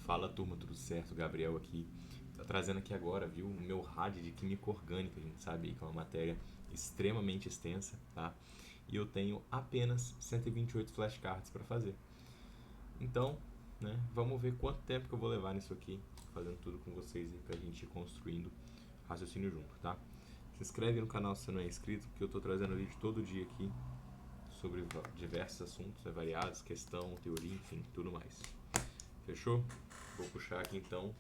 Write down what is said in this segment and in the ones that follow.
Fala turma, tudo certo? Gabriel aqui. Tá trazendo aqui agora, viu, o meu RAD de Química Orgânica. A gente sabe que é uma matéria extremamente extensa, tá? E eu tenho apenas 128 flashcards para fazer. Então, né, vamos ver quanto tempo que eu vou levar nisso aqui, fazendo tudo com vocês aí pra gente ir construindo raciocínio junto, tá? Se inscreve no canal se você não é inscrito, porque eu tô trazendo vídeo todo dia aqui sobre diversos assuntos, variados, questão, teoria, enfim, tudo mais. Fechou? Vou puxar aqui então.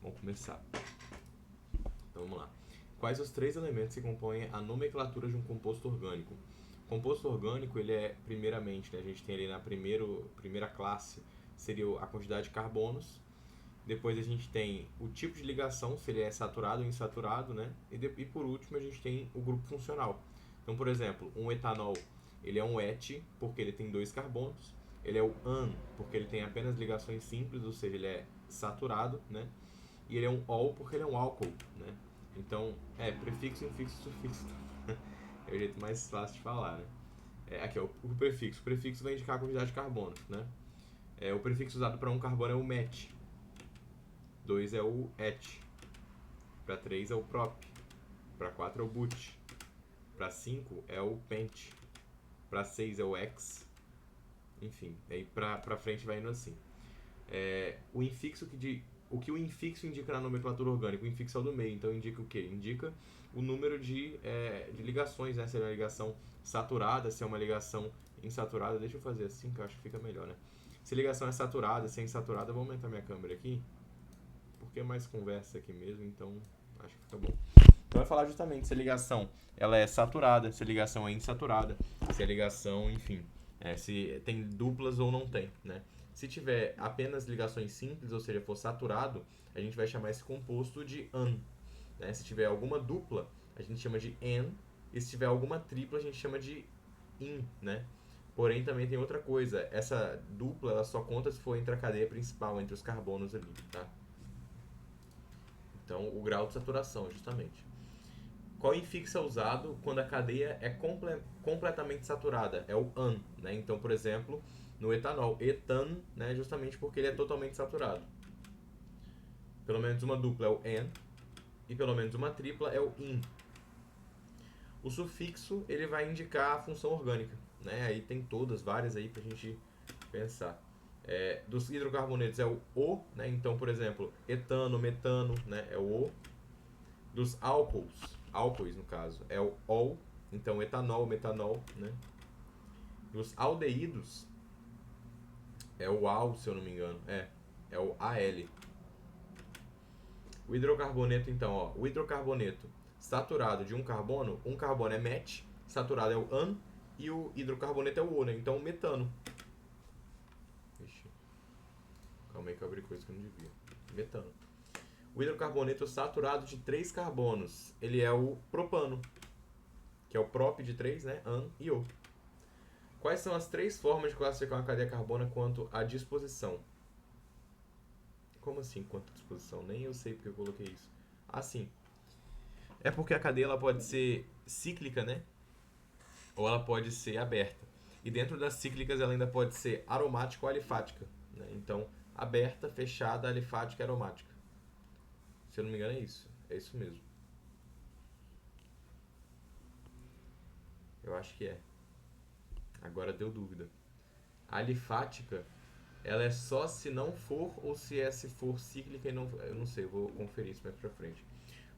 Vamos começar. Então vamos lá. Quais os três elementos que compõem a nomenclatura de um composto orgânico? O composto orgânico, ele é, primeiramente, né, a gente tem ali na primeira classe, seria a quantidade de carbonos. Depois a gente tem o tipo de ligação, se ele é saturado ou insaturado, né? E por último a gente tem o grupo funcional. Então, por exemplo, um etanol, ele é um et, porque ele tem dois carbonos. Ele é o an, porque ele tem apenas ligações simples, ou seja, ele é saturado, né? E ele é um ol, porque ele é um álcool, né? Então, prefixo, infixo, sufixo. É o jeito mais fácil de falar, né? Aqui, ó, o prefixo. O prefixo vai indicar a quantidade de carbonos, né? O prefixo usado para um carbono é o met. 2 é o et. Para 3 é o prop. Para 4 é o but. Para 5 é o pent. Para 6 é o ex. Enfim, aí para frente vai indo assim. O que o infixo indica na nomenclatura orgânica? O infixo é o do meio, então indica o quê? Indica o número de ligações, né? Se é uma ligação saturada, se é uma ligação insaturada. Deixa eu fazer assim que eu acho que fica melhor, né? Se a ligação é saturada, se é insaturada, vou aumentar minha câmera aqui, porque é mais conversa aqui mesmo, então acho que fica bom. Então vai falar justamente se a ligação ela é saturada, se a ligação é insaturada, se a ligação, enfim, se tem duplas ou não tem, né? Se tiver apenas ligações simples, ou seja, for saturado, a gente vai chamar esse composto de an, né? Se tiver alguma dupla, a gente chama de en, e se tiver alguma tripla, a gente chama de in, né? Porém, também tem outra coisa, essa dupla ela só conta se for entre a cadeia principal, entre os carbonos ali, tá? Então, o grau de saturação, justamente. Qual infixo é usado quando a cadeia é completamente saturada? É o an, né? Então, por exemplo, no etanol, etan, né? Justamente porque ele é totalmente saturado. Pelo menos uma dupla é o en e pelo menos uma tripla é o in. O sufixo ele vai indicar a função orgânica, né? Aí tem todas, várias aí pra gente pensar. Dos hidrocarbonetos é o O, né? Então, por exemplo, etano, metano, né? É o O. Dos álcoois no caso, é o ol, então etanol, metanol, né? Dos aldeídos é o al, se eu não me engano, é o al. O hidrocarboneto então, ó, o hidrocarboneto saturado de um carbono é met, saturado é o an e o hidrocarboneto é o O, né? Então o metano. Ixi. Calma aí que eu abri coisa que eu não devia. Metano. O hidrocarboneto saturado de 3 carbonos, ele é o propano, que é o prop de 3, né? An e O. Quais são as 3 formas de classificar uma cadeia carbônica quanto à disposição? Como assim quanto à disposição? Nem eu sei porque eu coloquei isso. Assim, é porque a cadeia ela pode ser cíclica, né? Ou ela pode ser aberta. E dentro das cíclicas ela ainda pode ser aromática ou alifática, né? Então, aberta, fechada, alifática e aromática. Se eu não me engano é isso. É isso mesmo. Eu acho que é. Agora deu dúvida. A alifática, ela é só se não for ou se for cíclica e não... Eu não sei, eu vou conferir isso mais pra frente.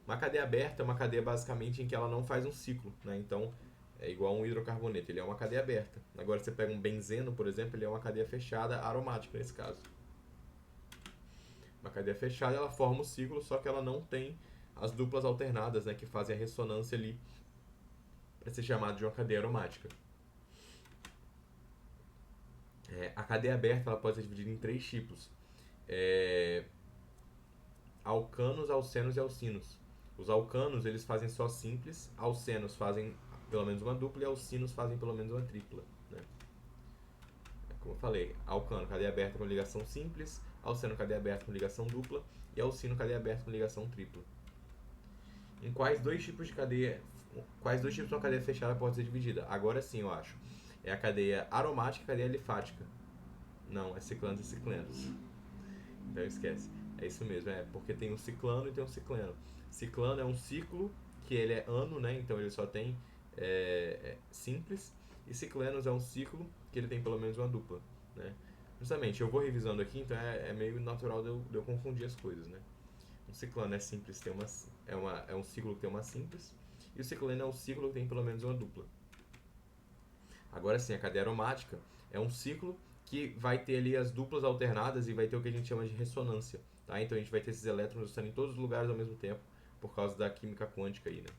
Uma cadeia aberta é uma cadeia basicamente em que ela não faz um ciclo, né? Então, é igual um hidrocarboneto, ele é uma cadeia aberta. Agora, você pega um benzeno, por exemplo, ele é uma cadeia fechada aromática nesse caso. Uma cadeia fechada, ela forma o ciclo, só que ela não tem as duplas alternadas, né? Que fazem a ressonância ali para ser chamada de uma cadeia aromática. A cadeia aberta ela pode ser dividida em 3 tipos. Alcanos, alcenos e alcinos. Os alcanos eles fazem só simples, alcenos fazem pelo menos uma dupla e alcinos fazem pelo menos uma tripla, né? Como eu falei, alcano, cadeia aberta com ligação simples, alceno, cadeia aberta com ligação dupla e alcino, cadeia aberta com ligação tripla. Em quais dois tipos de uma cadeia fechada pode ser dividida? Agora sim, eu acho. É a cadeia aromática e a cadeia alifática. Não, é ciclanos e ciclenos. Então esquece. É isso mesmo, porque tem um ciclano e tem um cicleno. Ciclano é um ciclo que ele é ano, né? Então ele só tem simples. E ciclenos é um ciclo que ele tem pelo menos uma dupla, né? Justamente, eu vou revisando aqui, então é meio natural de eu confundir as coisas, né? Um ciclano é simples, é um ciclo que tem uma simples. E o cicleno é um ciclo que tem pelo menos uma dupla. Agora sim, a cadeia aromática é um ciclo que vai ter ali as duplas alternadas e vai ter o que a gente chama de ressonância. Tá? Então a gente vai ter esses elétrons estando em todos os lugares ao mesmo tempo, por causa da química quântica aí, né?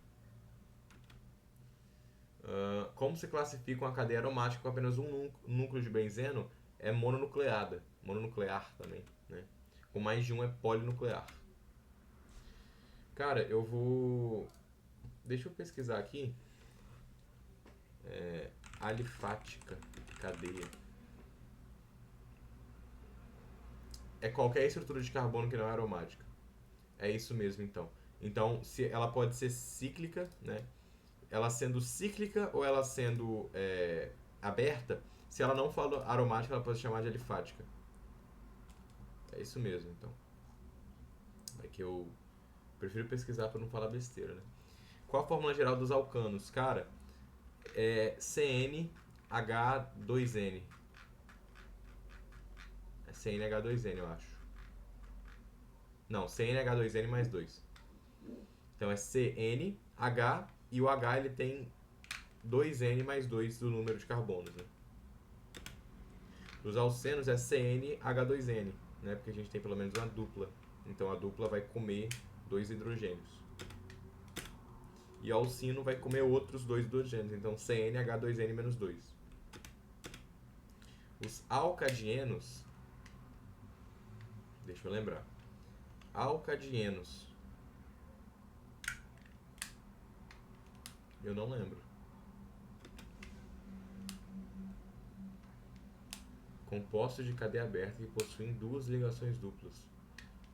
Como se classifica uma cadeia aromática com apenas um núcleo de benzeno? É mononucleada, mononuclear também, né? Com mais de um é polinuclear. Cara, eu vou... Deixa eu pesquisar aqui. Alifática, cadeia. É qualquer estrutura de carbono que não é aromática. É isso mesmo, então. Então, se ela pode ser cíclica, né? Ela sendo cíclica ou ela sendo aberta, se ela não for aromática, ela pode se chamar de alifática. É isso mesmo, então. É que eu prefiro pesquisar para não falar besteira, né? Qual a fórmula geral dos alcanos? Cara, é CnH2n. É CnH2n, eu acho. Não, CnH2n mais 2. Então é CnH e o H ele tem 2n mais 2 do número de carbonos, né? Dos alcenos é CnH2n, né? Porque a gente tem pelo menos uma dupla. Então a dupla vai comer 2 hidrogênios. E o alcino vai comer outros 2 hidrogênios. Então CnH2n menos 2. Os alcadienos, deixa eu lembrar. Alcadienos, eu não lembro. Compostos de cadeia aberta que possuem duas ligações duplas.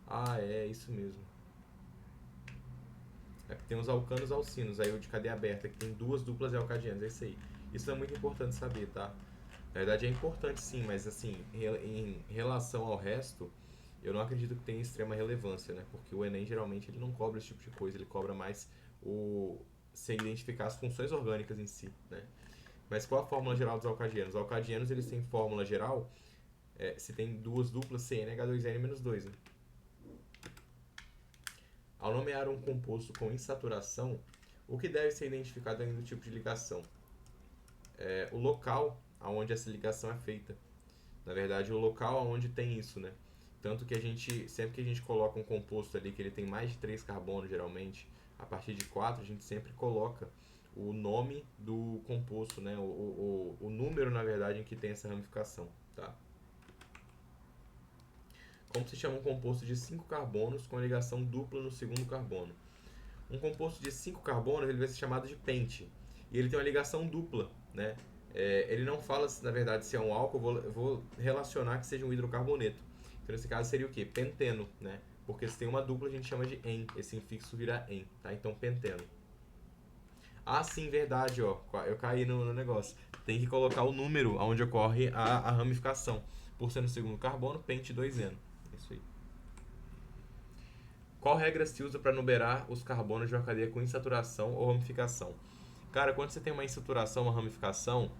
Ah, é isso mesmo. É porque tem os alcanos alcinos, aí o de cadeia aberta, que tem duas duplas e alcadianos, é isso aí. Isso é muito importante saber, tá? Na verdade é importante sim, mas assim, em relação ao resto, eu não acredito que tenha extrema relevância, né? Porque o Enem geralmente ele não cobra esse tipo de coisa, ele cobra mais sem identificar as funções orgânicas em si, né? Mas qual a fórmula geral dos alcadianos? Os alcadianos eles têm fórmula geral, se tem duas duplas, CnH2n-2, né? Ao nomear um composto com insaturação, o que deve ser identificado além do tipo de ligação? O local onde essa ligação é feita. Na verdade, o local onde tem isso, né? Tanto que sempre que a gente coloca um composto ali que ele tem mais de 3 carbonos, geralmente, a partir de 4, a gente sempre coloca o nome do composto, né? O número, na verdade, em que tem essa ramificação, tá? Como se chama um composto de 5 carbonos com a ligação dupla no segundo carbono? Um composto de 5 carbonos ele vai ser chamado de pente. E ele tem uma ligação dupla, né? Ele não fala, na verdade, se é um álcool, eu vou relacionar que seja um hidrocarboneto. Então, nesse caso, seria o quê? Penteno, né? Porque se tem uma dupla, a gente chama de en. Esse infixo vira en, tá? Então, penteno. Ah, sim, verdade, ó. Eu caí no negócio. Tem que colocar o número onde ocorre a ramificação. Por ser no segundo carbono, pente 2N. Isso aí. Qual regra se usa para numerar os carbonos de uma cadeia com insaturação ou ramificação? Cara, quando você tem uma insaturação ou uma ramificação,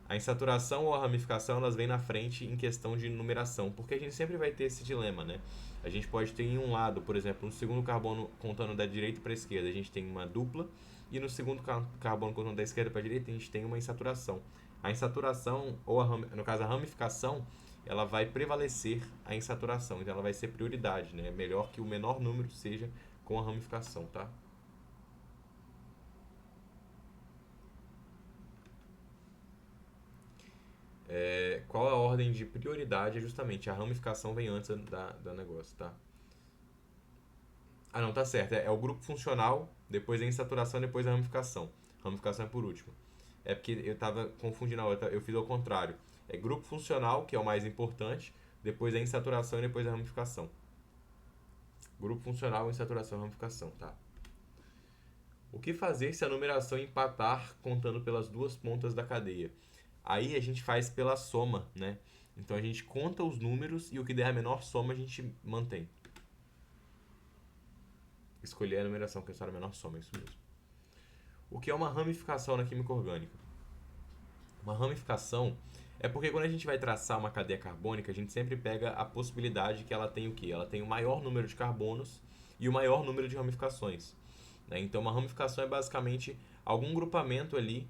a insaturação ou a ramificação elas vêm na frente em questão de numeração, porque a gente sempre vai ter esse dilema, né? A gente pode ter em um lado, por exemplo, no segundo carbono contando da direita para a esquerda, a gente tem uma dupla, e no segundo carbono contando da esquerda para a direita, a gente tem uma insaturação. A insaturação, ou no caso a ramificação, ela vai prevalecer a insaturação, então ela vai ser prioridade, né? É melhor que o menor número seja com a ramificação, tá? Qual a ordem de prioridade? É justamente a ramificação vem antes da negócio, tá? Ah, não, tá certo. É o grupo funcional, depois a insaturação, depois a ramificação. Ramificação é por último. É porque eu tava confundindo a outra, eu fiz ao contrário. É grupo funcional, que é o mais importante, depois a insaturação e depois a ramificação. Grupo funcional, insaturação e ramificação, tá? O que fazer se a numeração empatar contando pelas duas pontas da cadeia? Aí a gente faz pela soma, né? Então a gente conta os números e o que der a menor soma a gente mantém. Escolher a numeração que é a menor soma, é isso mesmo. O que é uma ramificação na química orgânica? Uma ramificação é porque quando a gente vai traçar uma cadeia carbônica, a gente sempre pega a possibilidade que ela tem o quê? Ela tem o maior número de carbonos e o maior número de ramificações. Né? Então uma ramificação é basicamente algum grupamento ali,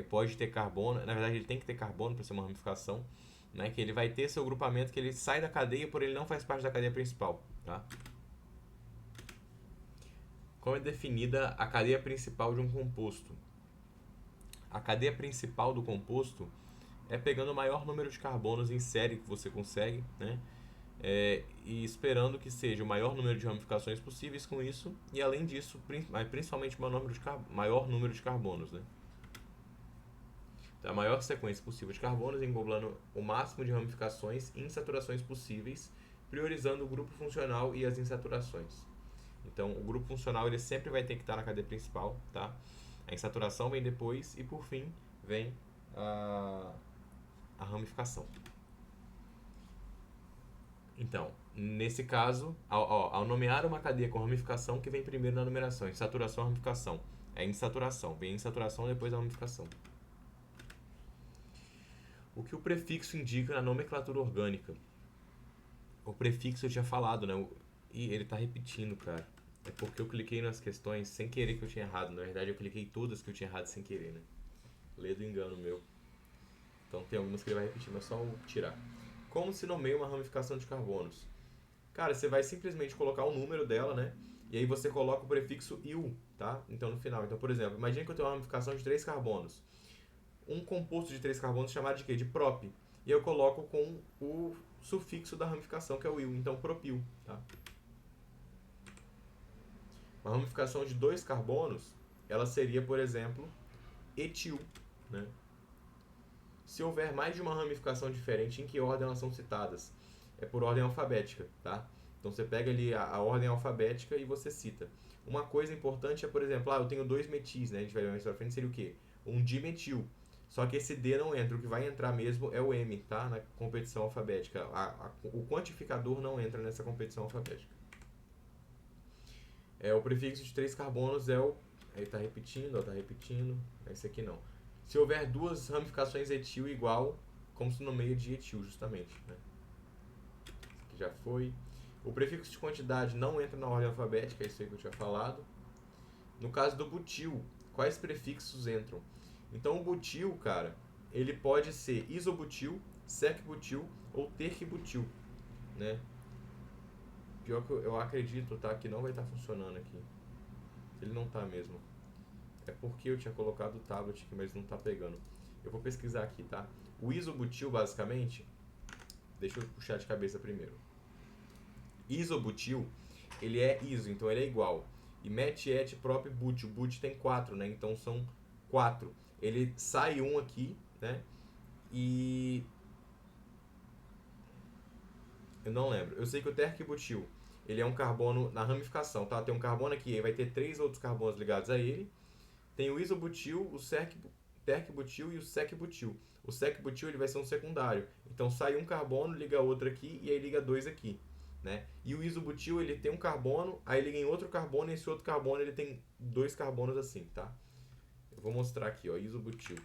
pode ter carbono, na verdade ele tem que ter carbono para ser uma ramificação, né? Que ele vai ter seu grupamento que ele sai da cadeia, porém ele não faz parte da cadeia principal. Tá? Como é definida a cadeia principal de um composto? A cadeia principal do composto é pegando o maior número de carbonos em série que você consegue, né? E esperando que seja o maior número de ramificações possíveis com isso, e além disso, principalmente o maior número de carbonos. Né? Então, a maior sequência possível de carbonos, englobando o máximo de ramificações e insaturações possíveis, priorizando o grupo funcional e as insaturações. Então, o grupo funcional ele sempre vai ter que estar na cadeia principal, tá? A insaturação vem depois e, por fim, vem a ramificação. Então, nesse caso, ao nomear uma cadeia com ramificação, que vem primeiro na numeração? Insaturação, ramificação. É insaturação. Vem a insaturação depois a ramificação. O que o prefixo indica na nomenclatura orgânica? O prefixo eu tinha falado, né? E ele está repetindo, cara. É porque eu cliquei nas questões sem querer que eu tinha errado. Na verdade, eu cliquei todas que eu tinha errado sem querer, né? Lê do engano meu. Então tem algumas que ele vai repetir, mas só tirar. Como se nomeia uma ramificação de carbonos? Cara, você vai simplesmente colocar o número dela, né? E aí você coloca o prefixo "il", tá? Então no final. Então, por exemplo, imagine que eu tenho uma ramificação de 3 carbonos. Um composto de 3 carbonos chamado de quê? De prop. E eu coloco com o sufixo da ramificação, que é o "il". Então, propil, tá? Uma ramificação de 2 carbonos, ela seria, por exemplo, etil, né? Se houver mais de uma ramificação diferente, em que ordem elas são citadas? É por ordem alfabética, tá? Então você pega ali a ordem alfabética e você cita. Uma coisa importante é, por exemplo, eu tenho 2 metis, né? A gente vai ver mais pra frente, seria o quê? Um dimetil. Só que esse D não entra, o que vai entrar mesmo é o M, tá? Na competição alfabética. O quantificador não entra nessa competição alfabética. O prefixo de 3 carbonos é o... Aí tá repetindo, tá repetindo. Esse aqui não. Se houver 2 ramificações etil igual, como se nomeia de etil, justamente. Né? Esse aqui já foi. O prefixo de quantidade não entra na ordem alfabética, é isso aí que eu tinha falado. No caso do butil, quais prefixos entram? Então o butil, cara, ele pode ser isobutil, secbutil ou terquibutil, né? Pior que eu acredito, tá, que não vai estar funcionando aqui. Ele não tá mesmo. É porque eu tinha colocado o tablet aqui, mas não tá pegando. Eu vou pesquisar aqui, tá? O isobutil, basicamente, deixa eu puxar de cabeça primeiro. Isobutil, ele é iso, então ele é igual. E met, et, prop, but. O but tem 4, né? Então são 4. Ele sai um aqui, né? E... eu não lembro. Eu sei que o terquibutil, ele é um carbono na ramificação, tá? Tem um carbono aqui, aí vai ter 3 outros carbonos ligados a ele. Tem o isobutil, o terquibutil e o secbutil. O secbutil ele vai ser um secundário. Então sai um carbono, liga outro aqui e aí liga 2 aqui. Né? E o isobutil ele tem um carbono, aí liga em outro carbono e esse outro carbono ele tem 2 carbonos assim, tá? Eu vou mostrar aqui, ó, isobutil.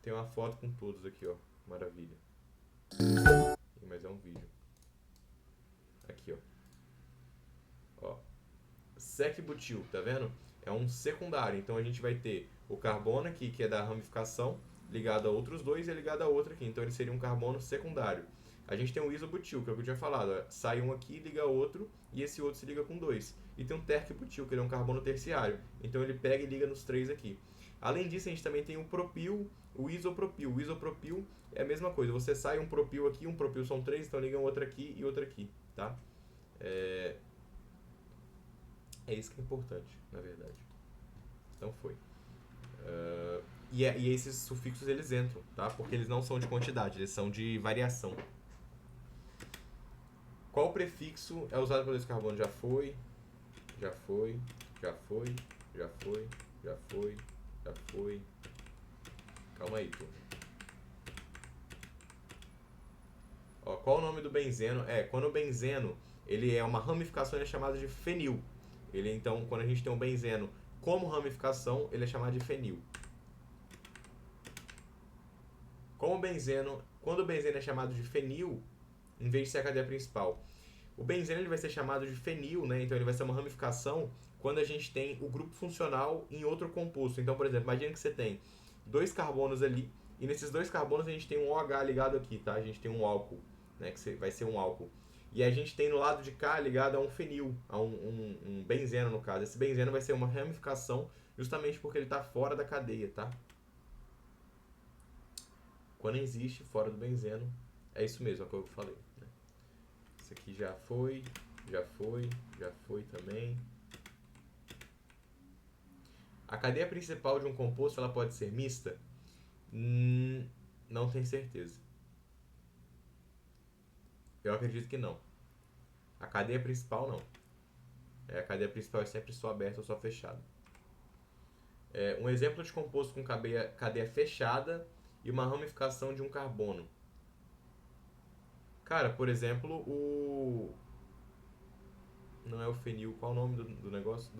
Tem uma foto com todos aqui, ó. Maravilha. Mas é um vídeo. Aqui, ó. Ó. Secbutil, tá vendo? É um secundário. Então a gente vai ter o carbono aqui, que é da ramificação, ligado a outros dois e é ligado a outro aqui. Então ele seria um carbono secundário. A gente tem o isobutil, que é o que eu tinha falado. Sai um aqui, liga outro, e esse outro se liga com 2. E tem um terquibutil, que ele é um carbono terciário. Então ele pega e liga nos 3 aqui. Além disso, a gente também tem o propil, o isopropil. O isopropil é a mesma coisa. Você sai um propil aqui, um propil são 3, então liga um outro aqui e outro aqui, tá? É isso que é importante, na verdade. Então foi. E esses sufixos eles entram, tá? Porque eles não são de quantidade, eles são de variação. Qual prefixo é usado para esse carbono? Já foi, já foi, já foi, já foi, já foi, já foi. Calma aí, turma. qual o nome do benzeno? Quando o benzeno ele é uma ramificação, ele é chamado de fenil. Então, quando a gente tem um benzeno como ramificação, ele é chamado de fenil. Quando o benzeno é chamado de fenil, em vez de ser a cadeia principal, o benzeno ele vai ser chamado de fenil, né? Então ele vai ser uma ramificação quando a gente tem o grupo funcional em outro composto. Então, por exemplo, imagina que você tem 2 carbonos ali, e nesses 2 carbonos a gente tem um OH ligado aqui, tá? A gente tem um álcool, né? Que vai ser um álcool. E a gente tem no lado de cá ligado a um fenil, a um benzeno no caso. Esse benzeno vai ser uma ramificação justamente porque ele está fora da cadeia, tá? Quando existe fora do benzeno, é isso mesmo, é o que eu falei. Né? Isso aqui já foi também. A cadeia principal de um composto ela pode ser mista? Não tenho certeza. Eu acredito que não. A cadeia principal não. A cadeia principal é sempre só aberta ou só fechada. Um exemplo de composto com cadeia fechada e uma ramificação de um carbono. Cara, por exemplo, não é o fenil, qual é o nome do negócio?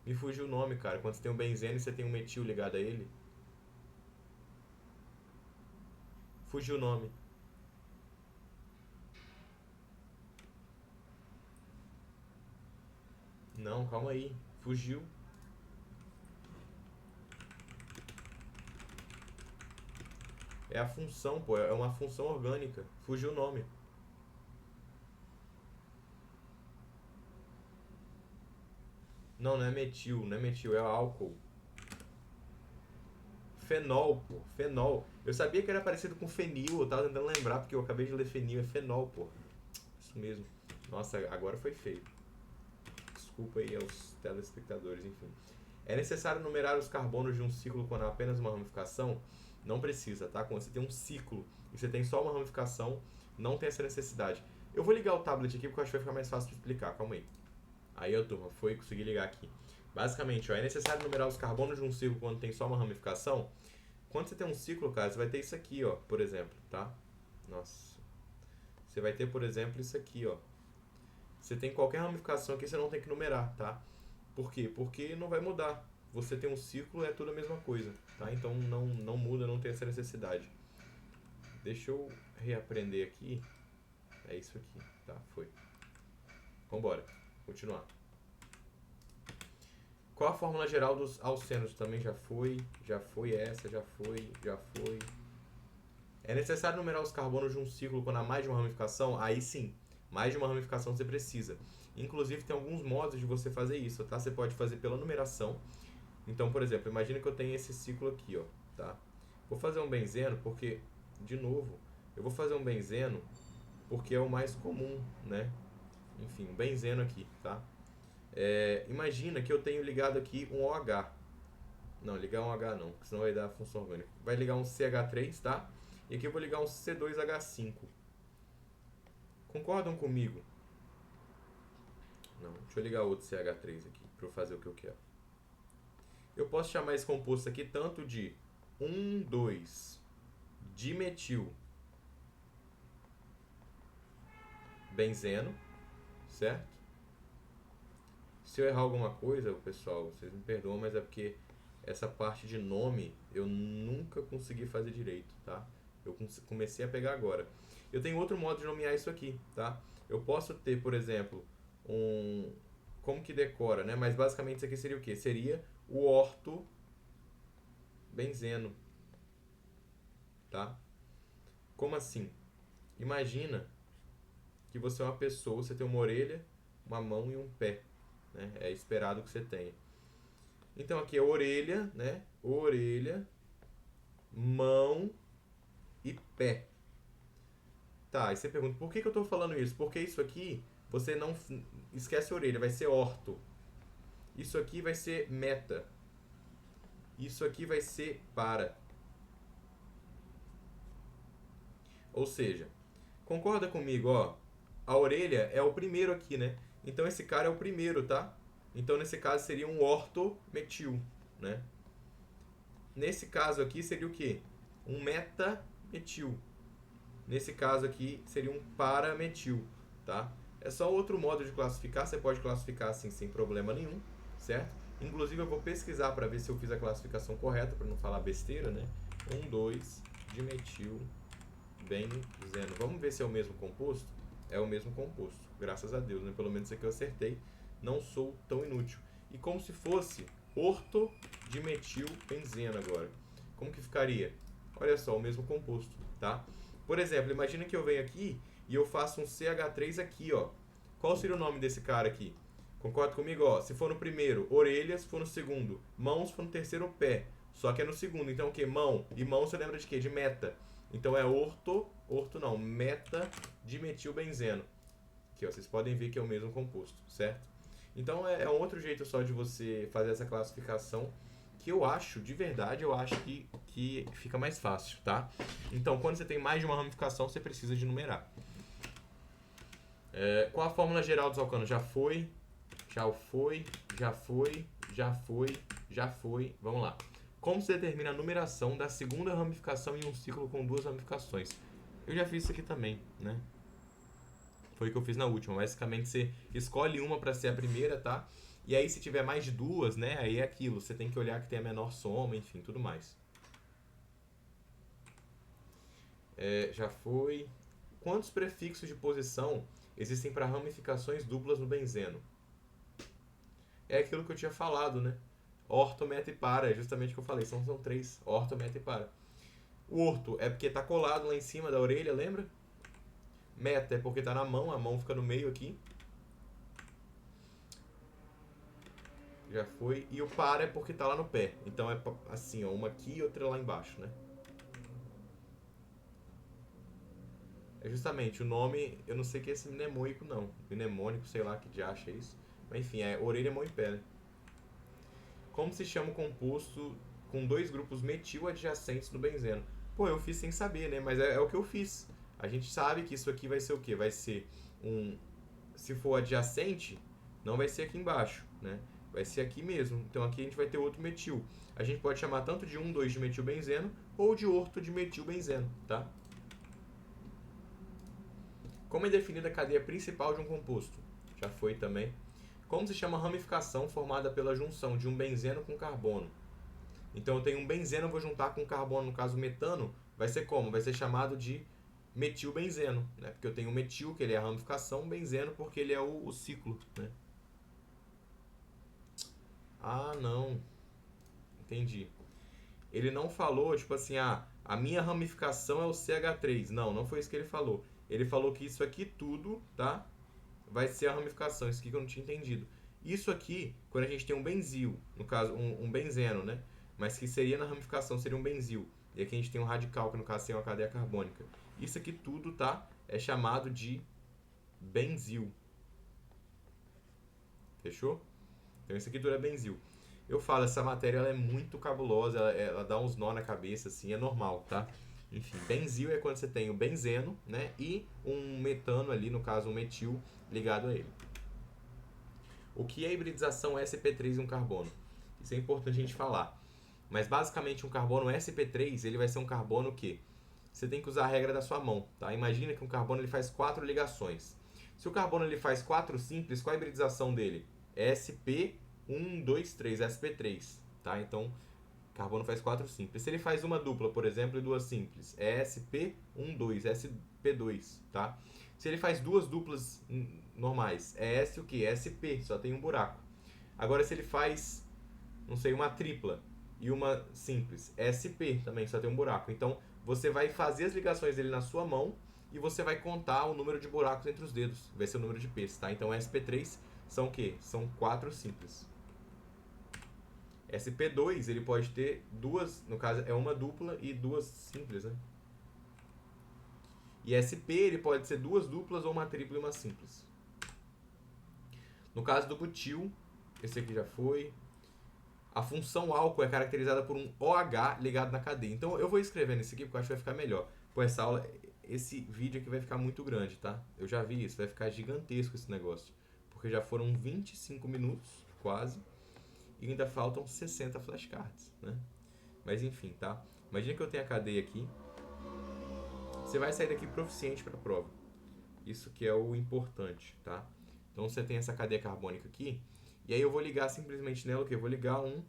Me fugiu o nome, cara. Quando você tem um benzeno e você tem um metil ligado a ele. Fugiu o nome. Não, calma aí. Fugiu. É a função, pô. É uma função orgânica. Fugiu o nome. Não é metil. Não é metil. É álcool. Fenol, pô. Fenol. Eu sabia que era parecido com fenil. Eu tava tentando lembrar porque eu acabei de ler fenil. É fenol, pô. Isso mesmo. Nossa, agora foi feio. Desculpa aí aos telespectadores, enfim. É necessário numerar os carbonos de um ciclo quando há apenas uma ramificação? Não precisa, tá? Quando você tem um ciclo e você tem só uma ramificação, não tem essa necessidade. Eu vou ligar o tablet aqui porque eu acho que vai ficar mais fácil de explicar. Calma aí. Aí, eu turma, consegui ligar aqui. Basicamente, é necessário numerar os carbonos de um ciclo quando tem só uma ramificação? Quando você tem um ciclo, cara, você vai ter isso aqui, ó, por exemplo, tá? Nossa. Você vai ter, por exemplo, isso aqui, ó. Você tem qualquer ramificação aqui, você não tem que numerar, tá? Por quê? Porque não vai mudar. Você tem um círculo, é tudo a mesma coisa, tá? Então não muda, não tem essa necessidade. Deixa eu reaprender aqui. É isso aqui, tá? Foi. Vambora, continuar. Qual a fórmula geral dos alcenos? Também já foi essa, já foi. É necessário numerar os carbonos de um ciclo quando há mais de uma ramificação? Aí sim, mais de uma ramificação você precisa. Inclusive tem alguns modos de você fazer isso, tá? Você pode fazer pela numeração. Então, por exemplo, imagina que eu tenho esse ciclo aqui, ó, tá? Vou fazer um benzeno porque, de novo, eu vou fazer um benzeno porque é o mais comum, né? Enfim, um benzeno aqui, tá? Imagina que eu tenho ligado aqui um OH. Não, ligar um H não, porque senão vai dar função orgânica. Vai ligar um CH3, tá? E aqui eu vou ligar um C2H5. Concordam comigo? Não, deixa eu ligar outro CH3 aqui para eu fazer o que eu quero. Eu posso chamar esse composto aqui tanto de 1,2-dimetil benzeno, certo? Se eu errar alguma coisa, pessoal, vocês me perdoam, mas é porque essa parte de nome eu nunca consegui fazer direito, tá? Eu comecei a pegar agora. Eu tenho outro modo de nomear isso aqui, tá? Eu posso ter, por exemplo, como que decora, né? Mas basicamente isso aqui seria o quê? Seria o ortobenzeno, tá? Como assim? Imagina que você é uma pessoa, você tem uma orelha, uma mão e um pé, né? É esperado que você tenha. Então aqui é orelha, né? Orelha, mão e pé. Tá, aí você pergunta, por que eu estou falando isso? Porque isso aqui, você não esquece a orelha, vai ser orto. Isso aqui vai ser meta. Isso aqui vai ser para. Ou seja, concorda comigo, ó? A orelha é o primeiro aqui, né? Então esse cara é o primeiro, tá? Então nesse caso seria um ortometil, né? Nesse caso aqui seria o quê? Um dimetil. Nesse caso aqui, seria um parametil, tá? É só outro modo de classificar, você pode classificar assim sem problema nenhum, certo? Inclusive eu vou pesquisar para ver se eu fiz a classificação correta, para não falar besteira, né? 1,2 dimetil benzeno. Vamos ver se é o mesmo composto? É o mesmo composto, graças a Deus, né? Pelo menos isso aqui eu acertei, não sou tão inútil. E como se fosse ortodimetil benzeno agora. Como que ficaria? Olha só, o mesmo composto, tá? Por exemplo, imagina que eu venho aqui e eu faço um CH3 aqui, ó. Qual seria o nome desse cara aqui? Concorda comigo? Ó, se for no primeiro, orelhas, se for no segundo, mãos, se for no terceiro, pé. Só que é no segundo. Então o que? Mão. E mão você lembra de quê? De meta. Então é metadimetilbenzeno. Aqui, ó, vocês podem ver que é o mesmo composto, certo? Então é um outro jeito só de você fazer essa classificação que eu acho, de verdade, eu acho que fica mais fácil, tá? Então, quando você tem mais de uma ramificação, você precisa de numerar. Qual a fórmula geral dos alcanos? Já foi, já foi, já foi, já foi, já foi. Vamos lá. Como se determina a numeração da segunda ramificação em um ciclo com duas ramificações? Eu já fiz isso aqui também, né? Foi o que eu fiz na última. Basicamente, você escolhe uma para ser a primeira, tá? E aí, se tiver mais de duas, né? Aí é aquilo. Você tem que olhar que tem a menor soma, enfim, tudo mais. Já foi. Quantos prefixos de posição existem para ramificações duplas no benzeno? É aquilo que eu tinha falado, né? Orto, meta e para. É justamente o que eu falei. São três. Orto, meta e para. O orto é porque tá colado lá em cima da orelha, lembra? Meta é porque tá na mão. A mão fica no meio aqui. Já foi. E o para é porque tá lá no pé. Então é assim, ó, uma aqui e outra lá embaixo, né? É justamente o nome, eu não sei o que é esse mnemônico não. Mnemônico, sei lá que de acha é isso. Mas enfim, é orelha, mão e pé, né? Como se chama o composto com dois grupos metil adjacentes no benzeno? Pô, eu fiz sem saber, né? Mas é o que eu fiz. A gente sabe que isso aqui vai ser o quê? Vai ser um... Se for adjacente, não vai ser aqui embaixo, né? Vai ser aqui mesmo. Então aqui a gente vai ter outro metil. A gente pode chamar tanto de 1,2 de metilbenzeno ou de orto de metilbenzeno, tá? Como é definida a cadeia principal de um composto? Já foi também. Como se chama a ramificação formada pela junção de um benzeno com carbono? Então eu tenho um benzeno, eu vou juntar com carbono, no caso metano, vai ser como? Vai ser chamado de metilbenzeno, né? Porque eu tenho o metil, que ele é a ramificação, benzeno, porque ele é o ciclo, né? Ah, não. Entendi. Ele não falou, tipo assim, a minha ramificação é o CH3. Não, não foi isso que ele falou. Ele falou que isso aqui tudo, tá? Vai ser a ramificação. Isso aqui que eu não tinha entendido. Isso aqui, quando a gente tem um benzil, no caso, um benzeno, né? Mas que seria na ramificação, seria um benzil. E aqui a gente tem um radical, que no caso seria uma cadeia carbônica. Isso aqui tudo, tá? É chamado de benzil. Fechou? Então isso aqui tudo é benzil. Eu falo, essa matéria ela é muito cabulosa, ela dá uns nó na cabeça, assim, é normal, tá? Enfim, benzil é quando você tem o benzeno, né? E um metano ali, no caso um metil, ligado a ele. O que é a hibridização sp3 em um carbono? Isso é importante a gente falar. Mas basicamente um carbono sp3, ele vai ser um carbono que você tem que usar a regra da sua mão, tá? Imagina que um carbono ele faz 4 ligações. Se o carbono ele faz 4 simples, qual a hibridização dele? sp1, 2, 3, sp3, tá? Então, carbono faz 4 simples. Se ele faz uma dupla, por exemplo, e duas simples, é sp1, 2, sp2, tá? Se ele faz duas duplas normais, é S o quê? SP, só tem um buraco. Agora, se ele faz, não sei, uma tripla e uma simples, é SP também, só tem um buraco. Então, você vai fazer as ligações dele na sua mão e você vai contar o número de buracos entre os dedos. Vai ser o número de P's, tá? Então, SP3 são o quê? São 4 simples. SP2, ele pode ter duas, no caso, é uma dupla e duas simples, né? E SP, ele pode ser duas duplas ou uma tripla e uma simples. No caso do butil, esse aqui já foi. A função álcool é caracterizada por um OH ligado na cadeia. Então eu vou escrever nesse aqui porque eu acho que vai ficar melhor. Pô, essa aula, esse vídeo aqui vai ficar muito grande, tá? Eu já vi isso, vai ficar gigantesco esse negócio. Porque já foram 25 minutos, quase. E ainda faltam 60 flashcards, né? Mas enfim, tá? Imagina que eu tenho a cadeia aqui. você vai sair daqui proficiente para a prova. Isso que é o importante, tá? Então você tem essa cadeia carbônica aqui, e aí eu vou ligar simplesmente nela o quê? Eu vou ligar um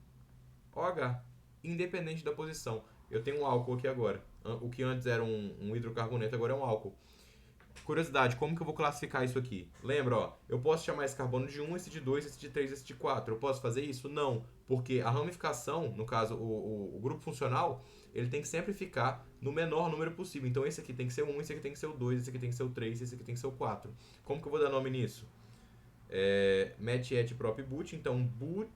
OH, independente da posição. Eu tenho um álcool aqui agora. O que antes era um hidrocarboneto, agora é um álcool. Curiosidade, como que eu vou classificar isso aqui? Lembra, ó, eu posso chamar esse carbono de 1, esse de 2, esse de 3, esse de 4. Eu posso fazer isso? Não, porque a ramificação, no caso, o grupo funcional, ele tem que sempre ficar no menor número possível. Então esse aqui tem que ser o 1, esse aqui tem que ser o 2, esse aqui tem que ser o 3, esse aqui tem que ser o 4. Como que eu vou dar nome nisso? Met, et, prop, but. Então, but,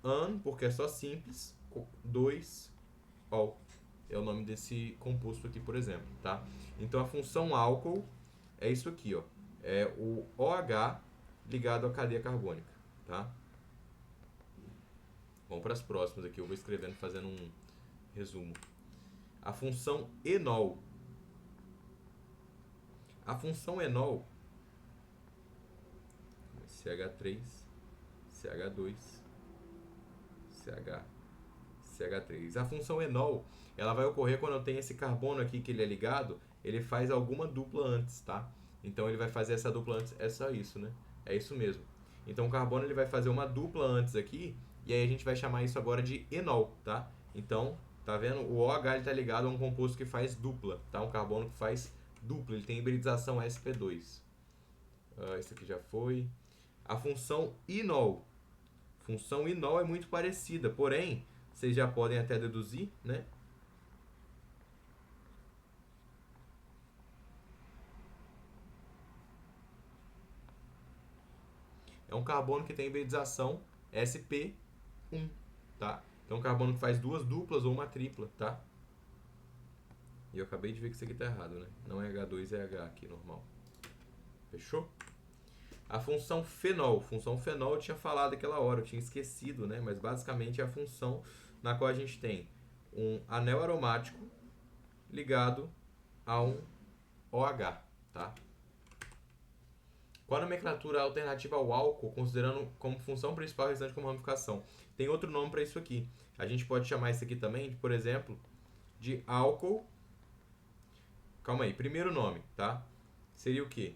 an, porque é só simples, 2, ol. É o nome desse composto aqui, por exemplo, tá? Então a função álcool é isso aqui, ó. É o OH ligado à cadeia carbônica, tá? Vamos para as próximas aqui, eu vou escrevendo, fazendo um resumo. A função enol. A função enol, CH3, CH2, CH3. A função enol, ela vai ocorrer quando eu tenho esse carbono aqui que ele é ligado, ele faz alguma dupla antes, tá? Então ele vai fazer essa dupla antes, é só isso, né? É isso mesmo. Então o carbono ele vai fazer uma dupla antes aqui, e aí a gente vai chamar isso agora de enol, tá? Então, tá vendo? O OH está ligado a um composto que faz dupla, tá? Um carbono que faz dupla, ele tem hibridização sp2. Esse aqui já foi. A função enol. Função enol é muito parecida, porém, vocês já podem até deduzir, né? É um carbono que tem hibridização sp1, tá? Então é um carbono que faz duas duplas ou uma tripla, tá? E eu acabei de ver que isso aqui tá errado, né? Não é H2, é H aqui, normal. Fechou? A função fenol. Função fenol eu tinha falado aquela hora, eu tinha esquecido, né? Mas basicamente é a função na qual a gente tem um anel aromático ligado a um OH, tá? Qual a nomenclatura alternativa ao álcool, considerando como função principal a restante como ramificação? Tem outro nome para isso aqui. A gente pode chamar isso aqui também, por exemplo, de álcool. Calma aí, primeiro nome, tá? Seria o quê?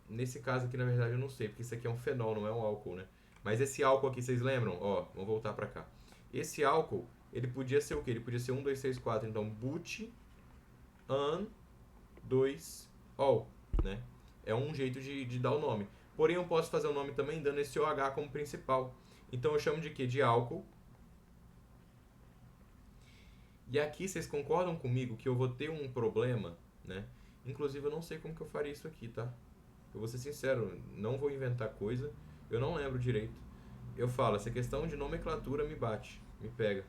Nesse caso aqui, na verdade, eu não sei, porque isso aqui é um fenol, não é um álcool, né? Mas esse álcool aqui, vocês lembram? Ó, vamos voltar para cá. Esse álcool, ele podia ser o quê? Ele podia ser 1, 2, 3, 4. Então, but, an, 2, ol, né? É um jeito de dar o nome. Porém, eu posso fazer o nome também dando esse OH como principal. Então, eu chamo de quê? De álcool. E aqui, vocês concordam comigo que eu vou ter um problema, né? Inclusive, eu não sei como que eu faria isso aqui, tá? Eu vou ser sincero, não vou inventar coisa. Eu não lembro direito. Eu falo, essa questão de nomenclatura me bate, me pega.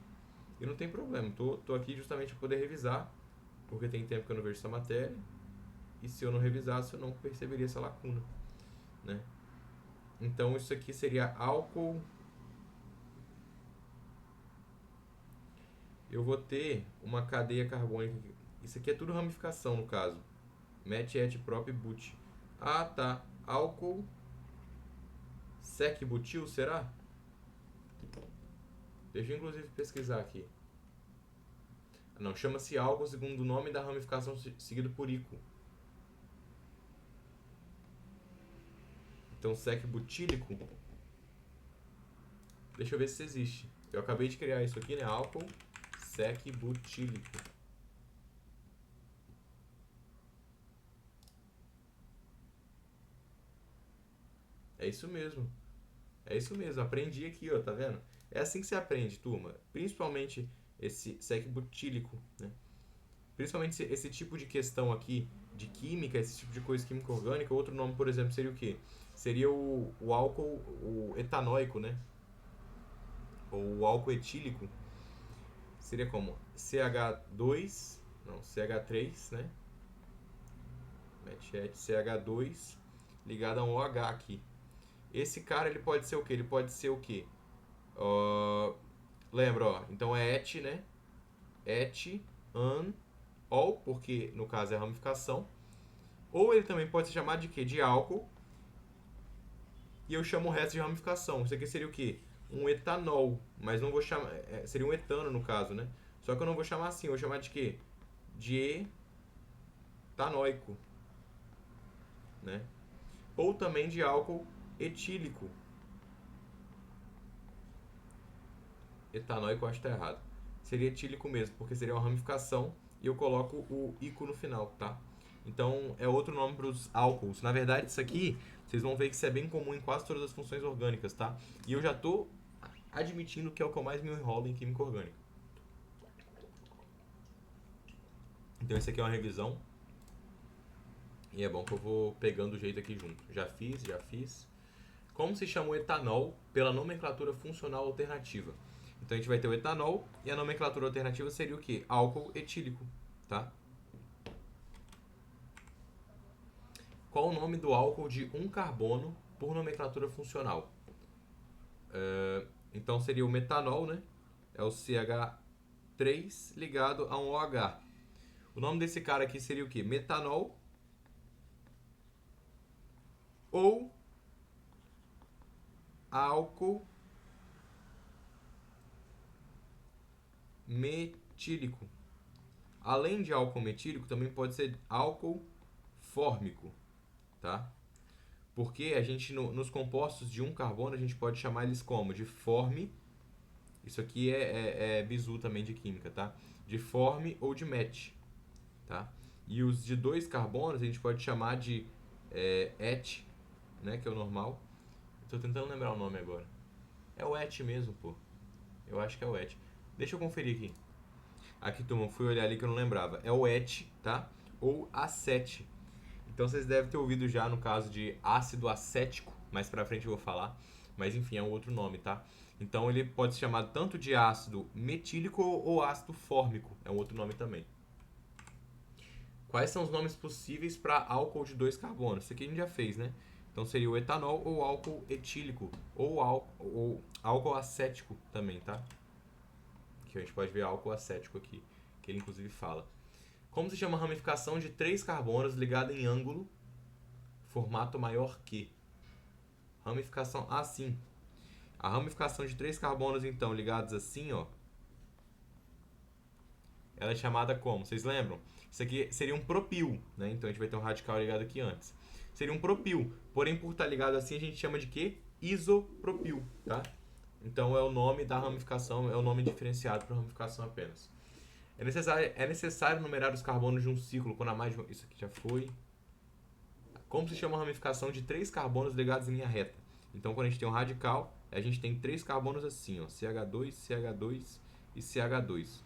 E não tem problema, tô aqui justamente para poder revisar, porque tem tempo que eu não vejo essa matéria. E se eu não revisasse, eu não perceberia essa lacuna, né? Então isso aqui seria álcool. Eu vou ter uma cadeia carbônica. Isso aqui é tudo ramificação no caso. Met, et, prop, but. Ah, tá. Álcool sec-butil, será? Deixa eu inclusive pesquisar aqui. Não, chama-se álcool segundo o nome da ramificação seguido por ico. Então, sec-butílico. Deixa eu ver se existe. Eu acabei de criar isso aqui, né? Álcool sec-butílico. É isso mesmo. É isso mesmo. Aprendi aqui, ó, tá vendo? É assim que você aprende, turma. Principalmente esse sec-butílico, né? Principalmente esse tipo de questão aqui de química, esse tipo de coisa química orgânica. Outro nome, por exemplo, seria o quê? Seria o álcool o etanóico, né? Ou o álcool etílico. Seria como? CH2, não, CH3, né? Met, CH2 ligado a um OH aqui. Esse cara, ele pode ser o quê? Ele pode ser o quê? Lembra, ó. Então é et, né? Et, an, ol, porque no caso é a ramificação. Ou ele também pode ser chamado de quê? De álcool. E eu chamo o resto de ramificação. Isso aqui seria o quê? Um etanol. Mas não vou chamar... seria um etano no caso, né? Só que eu não vou chamar assim. Eu vou chamar de quê? de etanóico, né? Ou também de álcool etílico. Etanóico eu acho que tá errado. Seria etílico mesmo, porque seria uma ramificação e eu coloco o ico no final, tá? Então é outro nome para os álcools. Na verdade, isso aqui, vocês vão ver que isso é bem comum em quase todas as funções orgânicas, tá? E eu já tô admitindo que é o que eu mais me enrolo em química orgânica. Então isso aqui é uma revisão. E é bom que eu vou pegando o jeito aqui junto. Já fiz. Como se chama o etanol pela nomenclatura funcional alternativa? Então a gente vai ter o etanol e a nomenclatura alternativa seria o quê? Álcool etílico, tá? Qual o nome do álcool de um carbono por nomenclatura funcional? Então seria o metanol, né? É o CH3 ligado a um OH. O nome desse cara aqui seria o quê? Metanol ou álcool metílico. Além de álcool metílico, também pode ser álcool fórmico, tá? Porque a gente, nos compostos de um carbono, a gente pode chamar eles como? De forme. Isso aqui é bizu também de química, tá? De forme ou de met, tá? E os de dois carbonos a gente pode chamar de et, né? Que é o normal. Tô tentando lembrar o nome agora. É o et mesmo, pô. Eu acho que é o et. Deixa eu conferir aqui. Aqui, turma, fui olhar ali que eu não lembrava. É o et, tá? Ou acete. Então vocês devem ter ouvido já no caso de ácido acético, mais pra frente eu vou falar, mas enfim, é um outro nome, tá? Então ele pode ser chamado tanto de ácido metílico ou ácido fórmico, é um outro nome também. Quais são os nomes possíveis para álcool de dois carbonos? Isso aqui a gente já fez, né? Então seria o etanol ou álcool etílico, ou álcool acético também, tá? Que a gente pode ver álcool acético aqui, que ele inclusive fala. Como se chama a ramificação de três carbonos ligada em ângulo, formato maior que? Ramificação assim. A ramificação de três carbonos, então, ligados assim, ó, ela é chamada como? Vocês lembram? Isso aqui seria um propil, né? Então a gente vai ter um radical ligado aqui antes. Seria um propil, porém por estar ligado assim a gente chama de quê? Isopropil, tá? Então é o nome da ramificação, é o nome diferenciado para ramificação apenas. É necessário numerar os carbonos de um ciclo quando há mais de uma... Isso aqui já foi. Como se chama a ramificação de três carbonos ligados em linha reta? Então, quando a gente tem um radical, a gente tem três carbonos assim, ó, CH2, CH2 e CH2.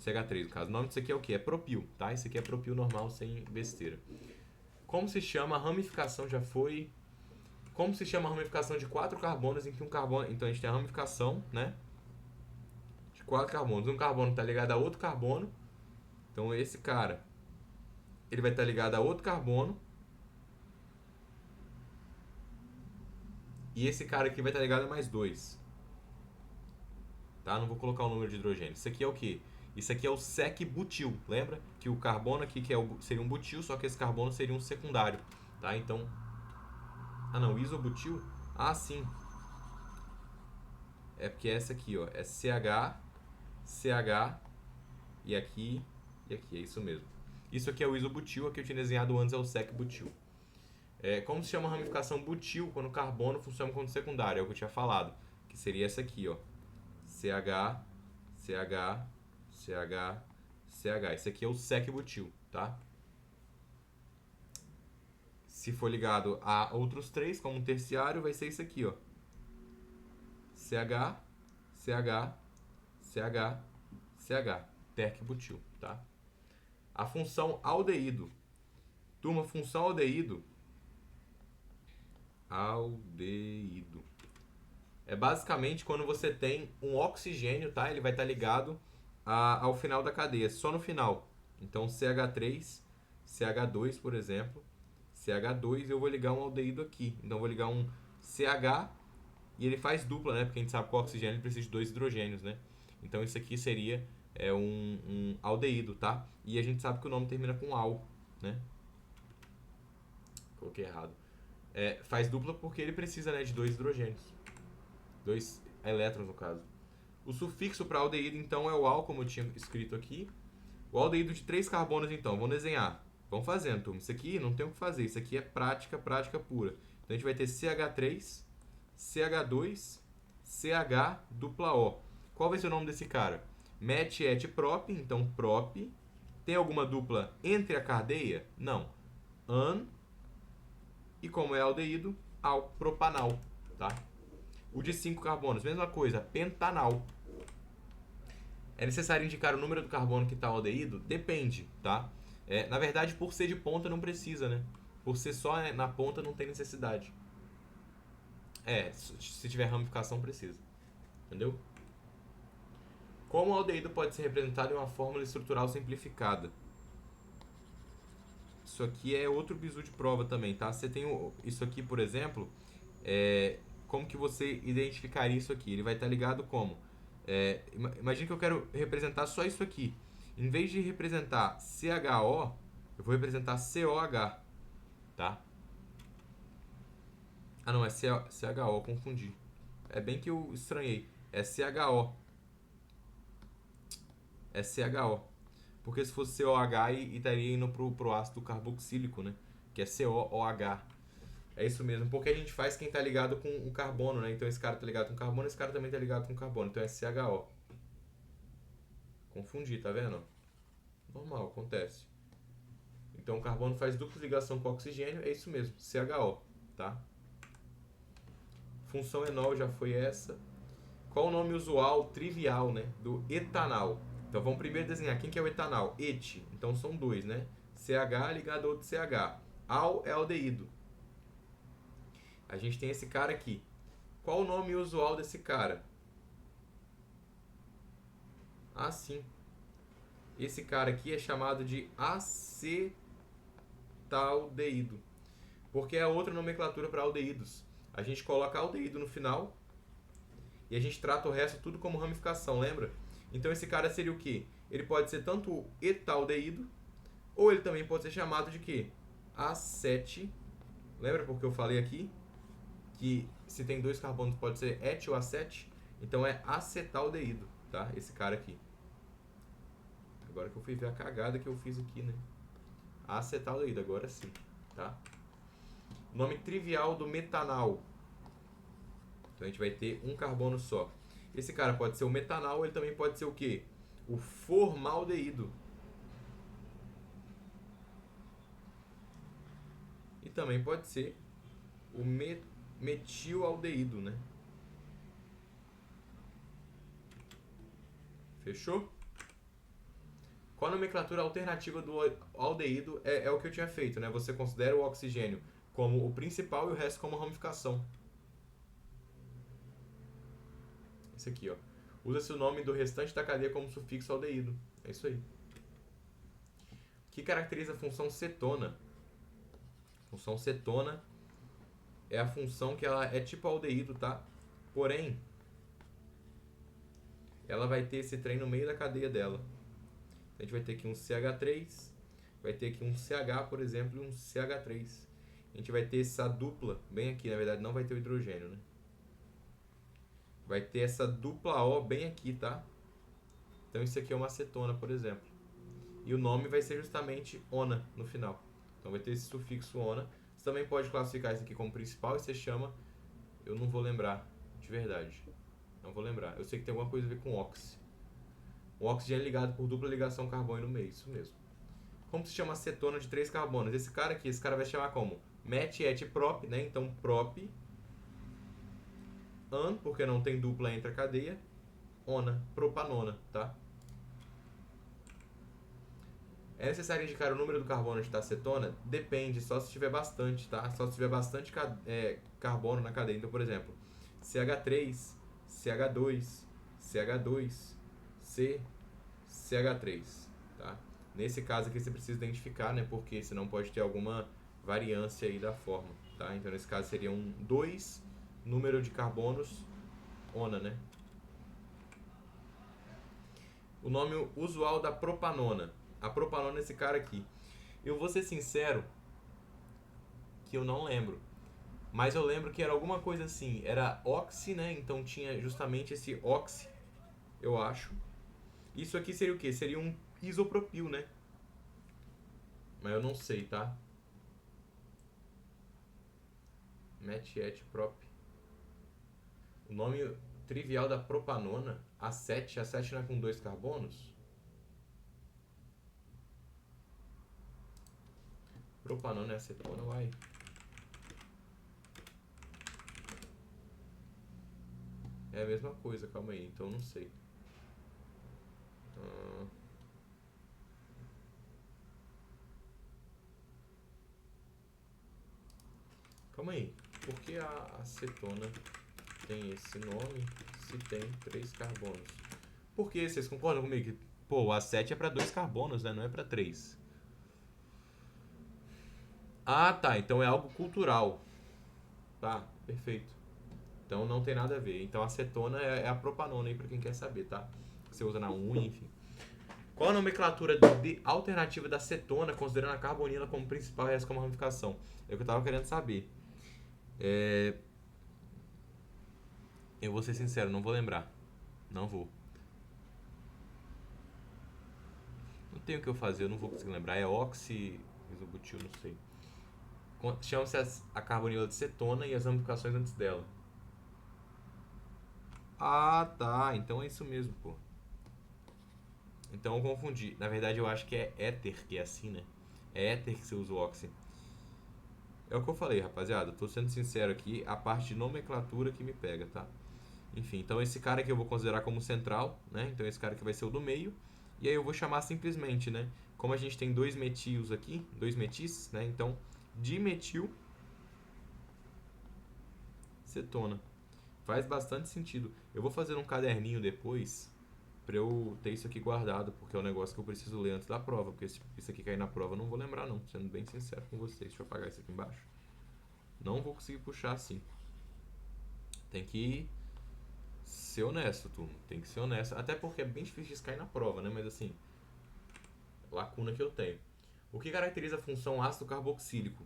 CH3, no caso. O nome disso aqui é o que? É propil, tá? Isso aqui é propil normal, sem besteira. Como se chama a ramificação? Já foi. Como se chama a ramificação de quatro carbonos em que um carbono... Então, a gente tem a ramificação, né? De quatro carbonos. Um carbono está ligado a outro carbono. Então, esse cara, ele vai estar ligado a outro carbono. E esse cara aqui vai estar ligado a mais dois. Tá? Não vou colocar o número de hidrogênio. Isso aqui é o quê? Isso aqui é o sec-butil. Lembra? Que o carbono aqui que seria um butil, só que esse carbono seria um secundário. Tá? Então... Ah, não. Isobutil? Ah, sim. É porque essa aqui, ó. É CH, CH e aqui. É isso mesmo. Isso aqui é o isobutil. Aqui eu tinha desenhado antes é o sec-butil. Como se chama a ramificação butil quando o carbono funciona como secundário? É o que eu tinha falado. Que seria essa aqui, ó. CH, CH, CH, CH. Esse aqui é o sec-butil, tá? Se for ligado a outros três, como um terciário, vai ser isso aqui, ó. CH, CH, CH, CH. Terc-butil, tá? A função aldeído. Turma, função aldeído. Aldeído. É basicamente quando você tem um oxigênio, tá? Ele vai estar ligado ao final da cadeia, só no final. Então, CH3, CH2, por exemplo. CH2, eu vou ligar um aldeído aqui. Então, eu vou ligar um CH e ele faz dupla, né? Porque a gente sabe que o oxigênio precisa de dois hidrogênios, né? Então, isso aqui seria um aldeído, tá? E a gente sabe que o nome termina com al, né? Coloquei errado. Faz dupla porque ele precisa, né, de dois hidrogênios. Dois elétrons, no caso. O sufixo para aldeído, então, é o al, como eu tinha escrito aqui. O aldeído de 3 carbonos, então, vamos desenhar. Vamos fazendo, turma. Isso aqui não tem o que fazer. Isso aqui é prática pura. Então, a gente vai ter CH3, CH2, CH dupla O. Qual vai ser o nome desse cara? Met, et, prop. Então, prop. Tem alguma dupla entre a cadeia? Não. An. E como é aldeído, ao propanal, tá? O de 5 carbonos, mesma coisa, pentanal. É necessário indicar o número do carbono que está aldeído? Depende, tá? Na verdade, por ser de ponta não precisa, né? Por ser só na ponta não tem necessidade. Se tiver ramificação precisa. Entendeu? Como o aldeído pode ser representado em uma fórmula estrutural simplificada? Isso aqui é outro bizu de prova também, tá? Você tem isso aqui, por exemplo, como que você identificaria isso aqui? Ele vai estar ligado como? Imagina que eu quero representar só isso aqui. Em vez de representar CHO, eu vou representar COH, tá? Ah, não, é CHO, confundi. É bem que eu estranhei. É CHO. É CHO. Porque se fosse COH, estaria indo pro ácido carboxílico, né? Que é COOH. É isso mesmo. Porque a gente faz quem tá ligado com o carbono, né? Então esse cara tá ligado com carbono, esse cara também tá ligado com carbono. Então é CHO. Confundi, tá vendo? Normal, acontece. Então o carbono faz dupla ligação com o oxigênio, é isso mesmo, CHO, tá? Função enol já foi essa. Qual o nome usual, trivial, né, do etanal? Então vamos primeiro desenhar quem que é o etanal. Et, então são dois, né? CH ligado a outro CH. Al é aldeído. A gente tem esse cara aqui. Qual o nome usual desse cara? Ah, sim. Esse cara aqui é chamado de acetaldeído. Porque é outra nomenclatura para aldeídos. A gente coloca aldeído no final e a gente trata o resto tudo como ramificação, lembra? Então esse cara seria o quê? Ele pode ser tanto etaldeído, ou ele também pode ser chamado de quê? Acete. Lembra porque eu falei aqui que se tem 2 carbonos pode ser et ou acete? Então é acetaldeído, tá? Esse cara aqui. Agora que eu fui ver a cagada que eu fiz aqui, né? Acetaldeído, agora sim, tá? Nome trivial do metanal. Então a gente vai ter um carbono só. Esse cara pode ser o metanal, ele também pode ser o quê? O formaldeído. E também pode ser o metilaldeído, né? Fechou? Qual a nomenclatura alternativa do aldeído? É o que eu tinha feito, né? Você considera o oxigênio como o principal e o resto como ramificação. Esse aqui, ó. Usa-se o nome do restante da cadeia como sufixo aldeído. É isso aí. O que caracteriza a função cetona? A função cetona é a função que ela é tipo aldeído, tá? Porém, ela vai ter esse trem no meio da cadeia dela. A gente vai ter aqui um CH3, vai ter aqui um CH, por exemplo, e um CH3. A gente vai ter essa dupla, bem aqui, na verdade não vai ter o hidrogênio, né? Vai ter essa dupla O bem aqui, tá? Então isso aqui é uma acetona, por exemplo. E o nome vai ser justamente ona no final. Então vai ter esse sufixo ona. Você também pode classificar isso aqui como principal e você chama... Eu não vou lembrar, de verdade. Não vou lembrar. Eu sei que tem alguma coisa a ver com oxi. O oxigênio é ligado por dupla ligação carbônio no meio, isso mesmo. Como se chama acetona de 3 carbonos? Esse cara aqui, esse cara vai chamar como? Met, et, prop, né? Então prop, an, porque não tem dupla entre a cadeia, ona, propanona, tá? É necessário indicar o número do carbono de acetona? Depende, só se tiver bastante, tá? Só se tiver bastante carbono na cadeia. Então, por exemplo, CH3, CH2, CH2, CH3, tá? Nesse caso aqui você precisa identificar, né? Porque senão pode ter alguma variância aí da forma, tá? Então nesse caso seria um 2 número de carbonos ona, né? O nome usual da propanona. A propanona é esse cara aqui. Eu vou ser sincero que eu não lembro. Mas eu lembro que era alguma coisa assim. Era oxi, né? Então tinha justamente esse oxi, eu acho. Isso aqui seria o quê? Seria um isopropil, né? Mas eu não sei, tá? Metiet-prop. O nome trivial da propanona, A7. A7 não é com 2 carbonos? Propanona é acetona, uai. É a mesma coisa, calma aí, então não sei. Calma aí, por que a acetona tem esse nome se tem 3 carbonos? Por que? Vocês concordam comigo? Que, pô, o A7 é para 2 carbonos, né? Não é para 3. Ah, tá. Então é algo cultural. Tá, perfeito. Então não tem nada a ver. Então a acetona é a propanona aí pra quem quer saber, tá? Que você usa na unha, enfim. Qual a nomenclatura de alternativa da cetona, considerando a carbonila como principal reação como ramificação? É o que eu tava querendo saber. Eu vou ser sincero, não vou lembrar. Não vou. Não tenho o que eu fazer, eu não vou conseguir lembrar. É oxi, isobutil, não sei. Chama-se a carbonila de cetona e as ramificações antes dela. Ah, tá. Então é isso mesmo, pô. Então eu confundi. Na verdade eu acho que é éter que é assim, né? É éter que você usa o oxi. É o que eu falei, rapaziada. Tô sendo sincero aqui, a parte de nomenclatura que me pega, tá? Enfim, então esse cara aqui eu vou considerar como central, né? Então esse cara aqui vai ser o do meio. E aí eu vou chamar simplesmente, né? Como a gente tem 2 metios aqui, 2 metis, né? Então, dimetil cetona. Faz bastante sentido. Eu vou fazer um caderninho depois pra eu ter isso aqui guardado, porque é um negócio que eu preciso ler antes da prova, porque se isso aqui cair na prova eu não vou lembrar não, sendo bem sincero com vocês. Deixa eu apagar isso aqui embaixo. Não vou conseguir puxar assim. Tem que ser honesto, turma. Tem que ser honesto. Até porque é bem difícil de cair na prova, né? Mas assim, lacuna que eu tenho. O que caracteriza a função ácido carboxílico?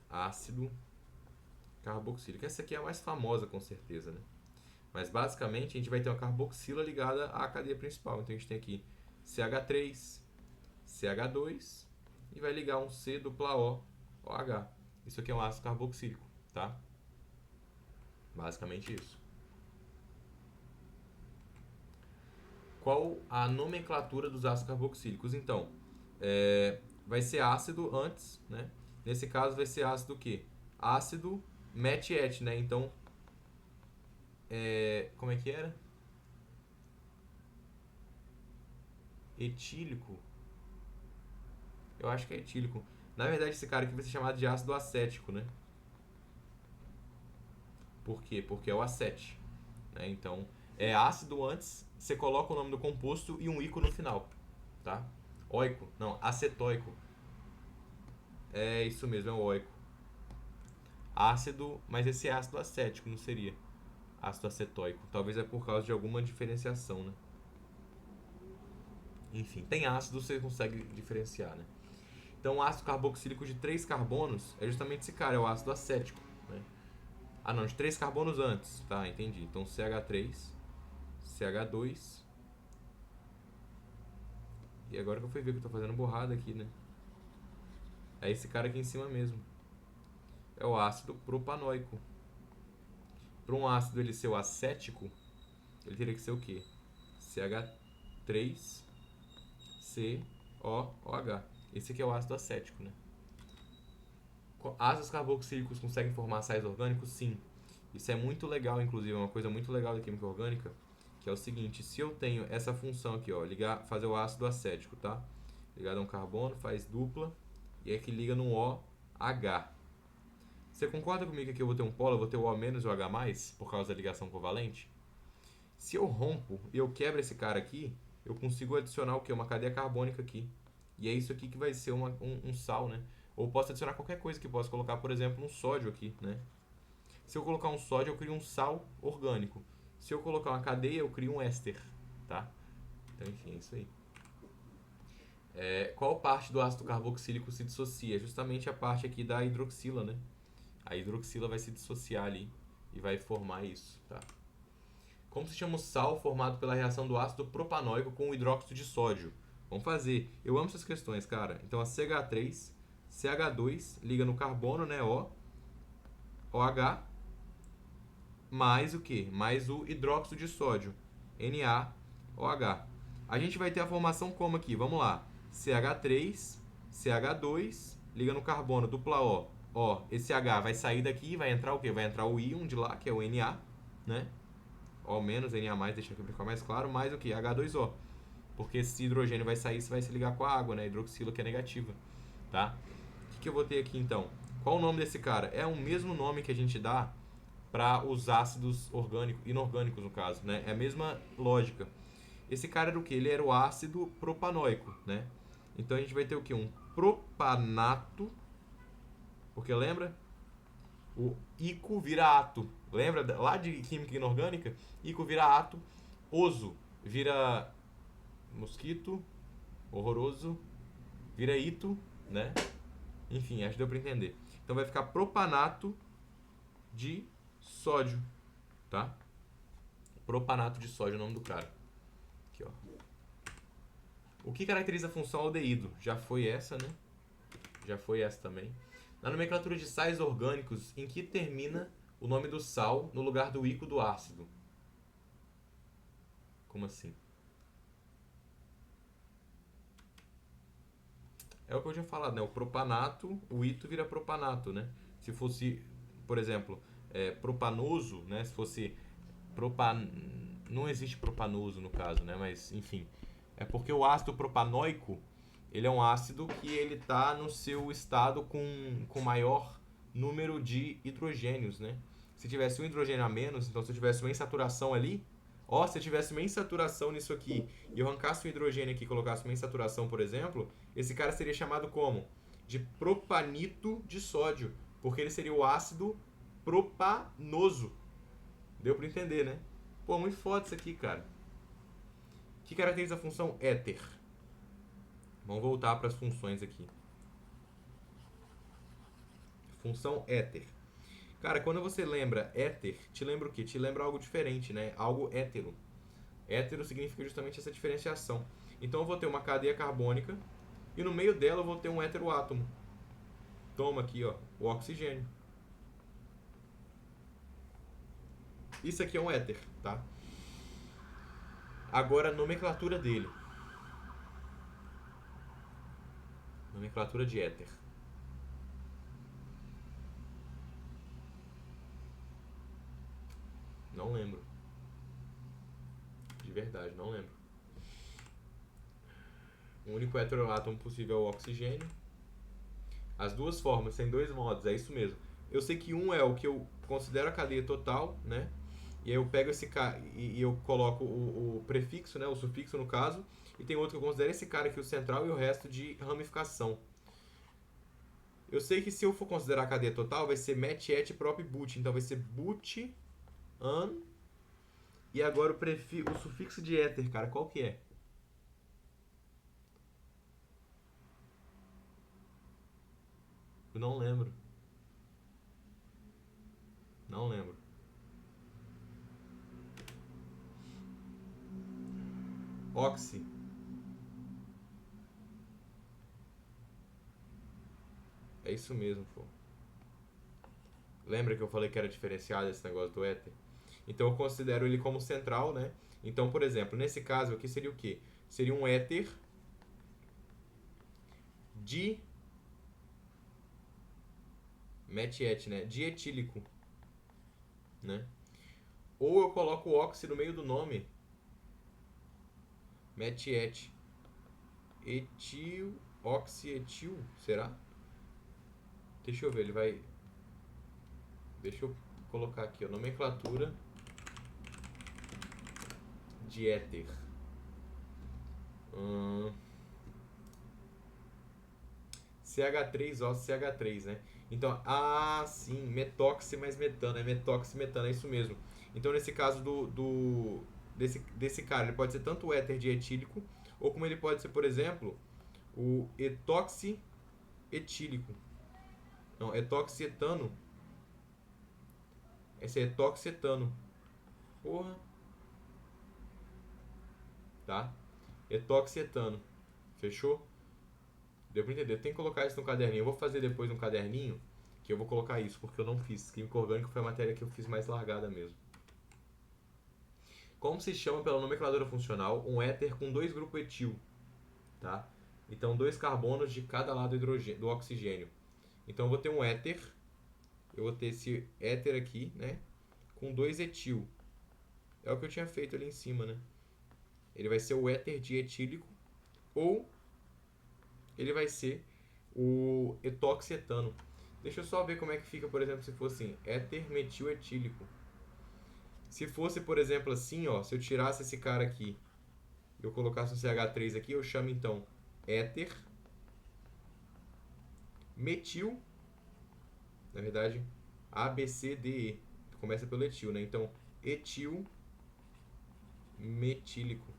Ácido carboxílico. Essa aqui é a mais famosa, com certeza, né? Mas basicamente a gente vai ter uma carboxila ligada à cadeia principal. Então a gente tem aqui CH3, CH2 e vai ligar um C dupla O, OH. Isso aqui é um ácido carboxílico, tá? Basicamente isso. Qual a nomenclatura dos ácidos carboxílicos? Então, vai ser ácido antes, né? Nesse caso vai ser ácido o quê? Ácido MET-ET, né? Então, como é que era? Etílico? Eu acho que é etílico. Na verdade, esse cara aqui vai ser chamado de ácido acético, né? Por quê? Porque é o A7. Né? Então, é ácido antes, você coloca o nome do composto e um ico no final. Tá? Oico. Não, acetóico. É isso mesmo, é o oico. Ácido, mas esse é ácido acético, não seria ácido acetóico. Talvez é por causa de alguma diferenciação, né? Enfim, tem ácido, você consegue diferenciar, né? Então, o ácido carboxílico de 3 carbonos é justamente esse cara, é o ácido acético. Né? Ah, não, de 3 carbonos antes. Tá, entendi. Então, CH3, CH2. E agora que eu fui ver que eu tô fazendo borrada aqui, né? É esse cara aqui em cima mesmo. É o ácido propanoico. Para um ácido ele ser o acético, ele teria que ser o quê? CH3COOH. Esse aqui é o ácido acético, né? Ácidos carboxílicos conseguem formar sais orgânicos? Sim. Isso é muito legal, inclusive, é uma coisa muito legal da química orgânica, que é o seguinte, se eu tenho essa função aqui, ó, ligar, fazer o ácido acético, tá? Ligado a um carbono, faz dupla, e aqui liga no OH. Você concorda comigo que eu vou ter um polo, eu vou ter o O- e o H+, por causa da ligação covalente? Se eu rompo e eu quebro esse cara aqui, eu consigo adicionar o quê? Uma cadeia carbônica aqui. E é isso aqui que vai ser um sal, né? Ou posso adicionar qualquer coisa que posso colocar, por exemplo, um sódio aqui, né? Se eu colocar um sódio, eu crio um sal orgânico. Se eu colocar uma cadeia, eu crio um éster, tá? Então, enfim, é isso aí. Qual parte do ácido carboxílico se dissocia? Justamente a parte aqui da hidroxila, né? A hidroxila vai se dissociar ali e vai formar isso, tá? Como se chama o sal formado pela reação do ácido propanóico com o hidróxido de sódio? Vamos fazer. Eu amo essas questões, cara. Então, a CH3, CH2, liga no carbono, né? OH, mais o quê? Mais o hidróxido de sódio, NaOH. A gente vai ter a formação como aqui? Vamos lá. CH3, CH2, liga no carbono, dupla O. Ó, esse H vai sair daqui, vai entrar o quê? Vai entrar o íon de lá, que é o Na, né? O menos, Na+, deixa aqui pra ficar mais claro, mais o que? H2O. Porque esse hidrogênio vai sair, você vai se ligar com a água, né? Hidroxila, que é negativa, tá? O que eu vou ter aqui, então? Qual o nome desse cara? É o mesmo nome que a gente dá para os ácidos orgânicos, inorgânicos no caso, né? É a mesma lógica. Esse cara era o que? Ele era o ácido propanoico, né? Então a gente vai ter o que? Um propanato, porque lembra? O ico vira ato. Lembra lá de química inorgânica? Ico vira ato, oso vira mosquito, horroroso, vira ito, né? Enfim, acho que deu para entender. Então vai ficar propanato de sódio, tá? Propanato de sódio é o nome do cara. Aqui, ó. O que caracteriza a função aldeído? Já foi essa, né? Já foi essa também. Na nomenclatura de sais orgânicos, em que termina o nome do sal no lugar do ico do ácido? Como assim? É o que eu tinha falado, né? O propanato, o ito vira propanato, né? Se fosse, por exemplo, propanoso, né? Se fosse propan... Não existe propanoso no caso, né? Mas, enfim. É porque o ácido propanoico, ele é um ácido que ele está no seu estado com maior número de hidrogênios, né? Se tivesse um hidrogênio a menos, então se eu tivesse uma insaturação ali, ó, se eu tivesse uma insaturação nisso aqui e eu arrancasse um hidrogênio aqui e colocasse uma insaturação, por exemplo, esse cara seria chamado como? De propanito de sódio, porque ele seria o ácido propanoso. Deu para entender, né? Pô, muito foda isso aqui, cara. Que caracteriza a função éter? Vamos voltar para as funções aqui. Função éter. Cara, quando você lembra éter, te lembra o quê? Te lembra algo diferente, né? Algo hétero. Hétero significa justamente essa diferenciação. Então eu vou ter uma cadeia carbônica e no meio dela eu vou ter um heteroátomo. Toma aqui, ó, o oxigênio. Isso aqui é um éter, tá? Agora a nomenclatura dele. Nomenclatura de éter. Não lembro. De verdade, não lembro. O único heteroátomo possível é o oxigênio. As duas formas, tem dois modos, é isso mesmo. Eu sei que um é o que eu considero a cadeia total, né? E aí eu pego esse cara e eu coloco o prefixo, né? O sufixo no caso. E tem outro que eu considero esse cara aqui, o central, e o resto de ramificação. Eu sei que se eu for considerar a cadeia total, vai ser met, et, prop, but. Então vai ser but, an. E agora o sufixo de éter, cara, qual que é? Eu não lembro. Não lembro. Oxi. É isso mesmo, pô. Lembra que eu falei que era diferenciado esse negócio do éter? Então eu considero ele como central, né? Então, por exemplo, nesse caso aqui seria o quê? Seria um éter de metiete, né? Dietílico, né? Ou eu coloco o oxi no meio do nome, metiete, etil, oxietil, será? Deixa eu ver, ele vai. Deixa eu colocar aqui, ó, nomenclatura de éter. CH3O, CH3, né? Então, sim, metóxi mais metano, é metóxi metano, é isso mesmo. Então, nesse caso desse cara, ele pode ser tanto o éter dietílico, ou como ele pode ser, por exemplo, o etoxi etílico. Não, etoxietano. Esse é etoxietano. Porra. Tá? Etoxietano. Fechou? Deu pra entender? Tem que colocar isso no caderninho. Eu vou fazer depois um caderninho que eu vou colocar isso, porque eu não fiz. Química orgânica foi a matéria que eu fiz mais largada mesmo. Como se chama pela nomenclatura funcional um éter com dois grupos etil, tá? Então, dois carbonos de cada lado do oxigênio. Então, eu vou ter um éter, eu vou ter esse éter aqui, né? Com dois etil. É o que eu tinha feito ali em cima, né? Ele vai ser o éter dietílico ou ele vai ser o etoxietano. Deixa eu só ver como é que fica, por exemplo, se fosse assim, éter metil etílico. Se fosse, por exemplo, assim, ó, se eu tirasse esse cara aqui, eu colocasse um CH3 aqui, eu chamo então éter metil, na verdade, ABCDE. Começa pelo etil, né? Então, etil metílico.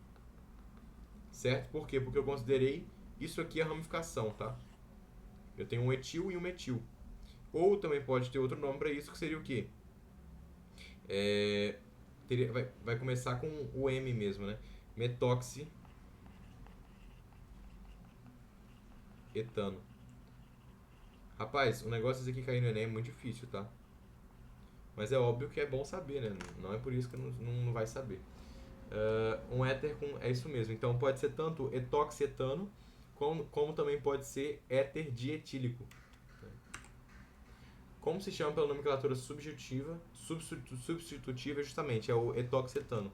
Certo? Por quê? Porque eu considerei isso aqui a ramificação, tá? Eu tenho um etil e um metil. Ou também pode ter outro nome para isso, que seria o quê? Vai começar com o M mesmo, né? Metoxi etano. Rapaz, o negócio desse aqui cair no Enem é muito difícil, tá? Mas é óbvio que é bom saber, né? Não é por isso que não vai saber. Um éter com... É isso mesmo. Então pode ser tanto etoxietano, como também pode ser éter dietílico. Como se chama pela nomenclatura substitutiva justamente, é o etoxetano.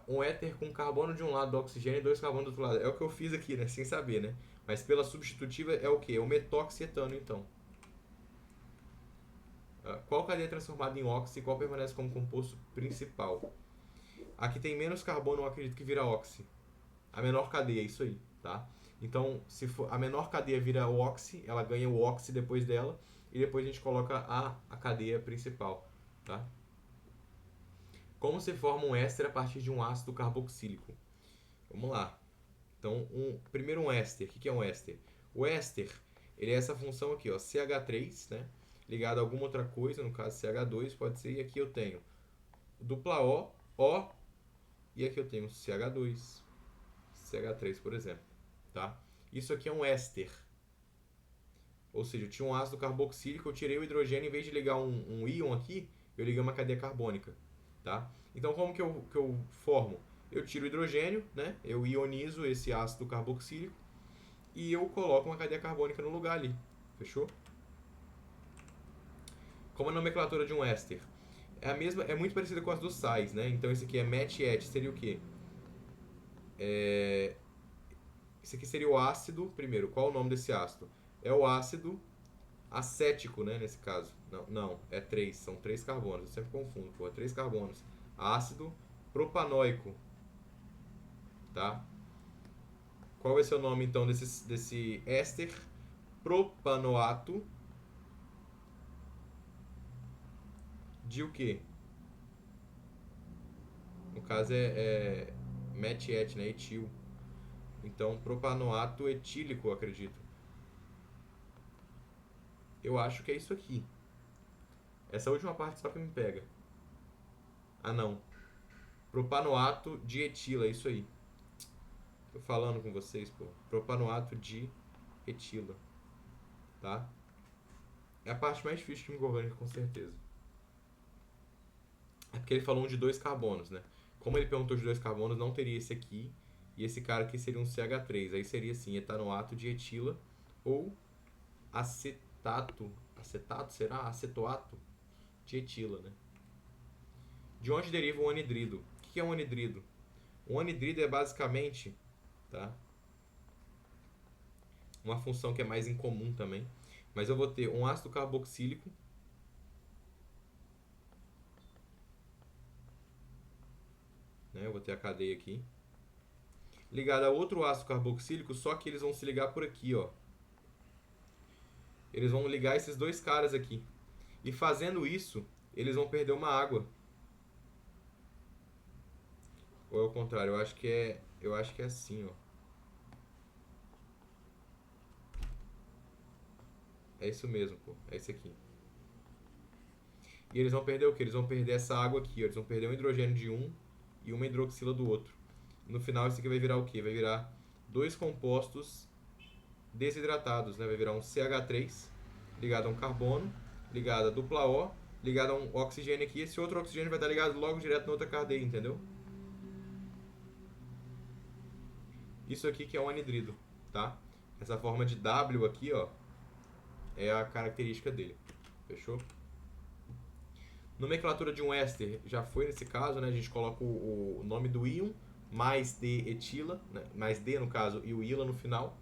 Um éter com carbono de um lado do oxigênio e dois carbonos do outro lado. É o que eu fiz aqui, né? Sem saber, né? Mas pela substitutiva é o que? É o metoxietano, então. Qual cadeia é transformada em óxido e qual permanece como composto principal? Aqui tem menos carbono, eu acredito que vira óxido. A menor cadeia, isso aí, tá? Então, se for, a menor cadeia vira o óxido, ela ganha o óxido depois dela, e depois a gente coloca a cadeia principal, tá? Como se forma um éster a partir de um ácido carboxílico? Vamos lá. Então, primeiro um éster. O que é um éster? O éster, ele é essa função aqui, ó, CH3, né? Ligado a alguma outra coisa, no caso CH2, pode ser. E aqui eu tenho dupla O, e aqui eu tenho CH2, CH3, por exemplo, tá? Isso aqui é um éster. Ou seja, eu tinha um ácido carboxílico, eu tirei o hidrogênio, em vez de ligar um íon aqui, eu liguei uma cadeia carbônica, tá? Então, como que eu formo? Eu tiro o hidrogênio, né? Eu ionizo esse ácido carboxílico e eu coloco uma cadeia carbônica no lugar ali. Fechou? Como a nomenclatura de um éster? É a mesma, é muito parecida com as dos sais, né? Então, esse aqui é MET-ET, seria o quê? Esse aqui seria o ácido, primeiro, qual o nome desse ácido? É o ácido acético, né, nesse caso. Não, é 3, são 3 carbonos, eu sempre confundo, pô, 3 carbonos. Ácido propanoico, tá? Qual vai ser o nome, então, desse éster propanoato de o quê? No caso é MET-ET, né, etil. Então, propanoato etílico, eu acredito. Eu acho que é isso aqui. Essa última parte só que me pega. Ah, não. Propanoato de etila, é isso aí. Tô falando com vocês, pô. Propanoato de etila, tá? É a parte mais difícil de química orgânica, com certeza. É porque ele falou um de dois carbonos, né? Como ele perguntou de dois carbonos, não teria esse aqui. E esse cara aqui seria um CH3. Aí seria assim, etanoato de etila ou acetato. Acetato, será? Acetoato de etila, né? De onde deriva o anidrido? O que é um anidrido? Um anidrido é basicamente, tá? Uma função que é mais incomum também. Mas eu vou ter um ácido carboxílico, né? Eu vou ter a cadeia aqui, ligado a outro ácido carboxílico, só que eles vão se ligar por aqui, ó. Eles vão ligar esses dois caras aqui. E fazendo isso, eles vão perder uma água. Ou é o contrário? Eu acho que é assim, ó. É isso mesmo, pô. É esse aqui. E eles vão perder o quê? Eles vão perder essa água aqui, ó. Eles vão perder um hidrogênio de um e uma hidroxila do outro. No final, isso aqui vai virar o quê? Vai virar dois compostos desidratados, né? Vai virar um CH3 ligado a um carbono, ligado a dupla O, ligado a um oxigênio aqui. Esse outro oxigênio vai estar ligado logo direto na outra cadeia, entendeu? Isso aqui que é um anidrido, tá? Essa forma de W aqui, ó, é a característica dele. Fechou? Nomenclatura de um éster já foi nesse caso, né? A gente coloca o nome do íon mais D etila, né? Mais D no caso, e o ila no final.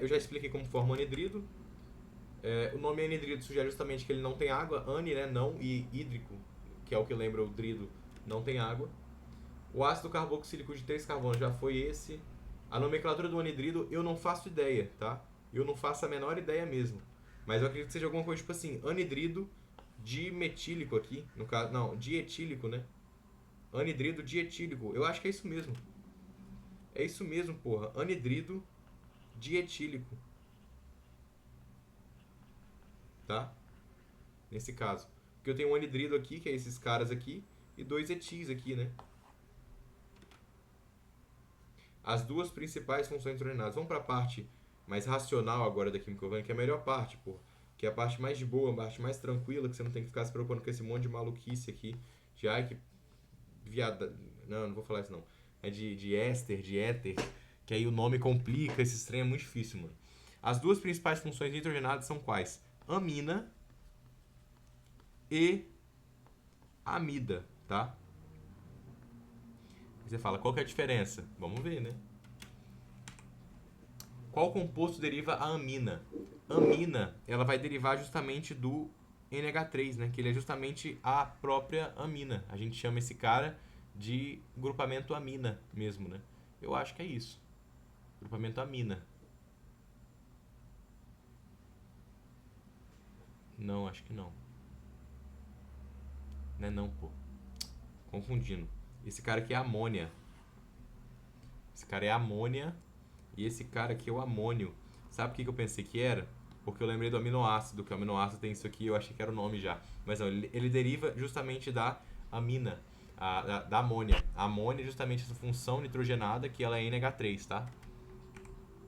Eu já expliquei como forma o anidrido. O nome anidrido sugere justamente que ele não tem água, ani, né? Não, e hídrico, que é o que lembra o drido, não tem água. O ácido carboxílico de 3 carbonos já foi esse. A nomenclatura do anidrido eu não faço ideia, tá? Eu não faço a menor ideia mesmo. Mas eu acredito que seja alguma coisa tipo assim, anidrido dimetílico aqui, no caso, não, dietílico, né? Anidrido dietílico. Eu acho que é isso mesmo. É isso mesmo, porra. Anidrido dietílico, tá? Nesse caso. Porque eu tenho um anidrido aqui, que é esses caras aqui, e dois etis aqui, né? As duas principais funções nitrogenadas. Vamos para a parte mais racional agora da química orgânica, que é a melhor parte, pô. Que é a parte mais de boa, a parte mais tranquila, que você não tem que ficar se preocupando com esse monte de maluquice aqui. De ai que viada. Não, não vou falar isso não. É de éster, de éter, que aí o nome complica, esse trem é muito difícil, mano. As duas principais funções nitrogenadas são quais? Amina e amida, tá? Você fala, qual que é a diferença? Vamos ver, né? Qual composto deriva a amina? Amina, ela vai derivar justamente do NH3, né? Que ele é justamente a própria amina. A gente chama esse cara de grupamento amina mesmo, né? Eu acho que é isso. Grupamento amina. Não, acho que não. Não é não, pô. Confundindo. Esse cara aqui é amônia. Esse cara é amônia e esse cara aqui é o amônio. Sabe o que eu pensei que era? Porque eu lembrei do aminoácido, que o aminoácido tem isso aqui, eu achei que era o nome já. Mas não, ele deriva justamente da amina, da amônia. A amônia é justamente essa função nitrogenada que ela é NH3, tá?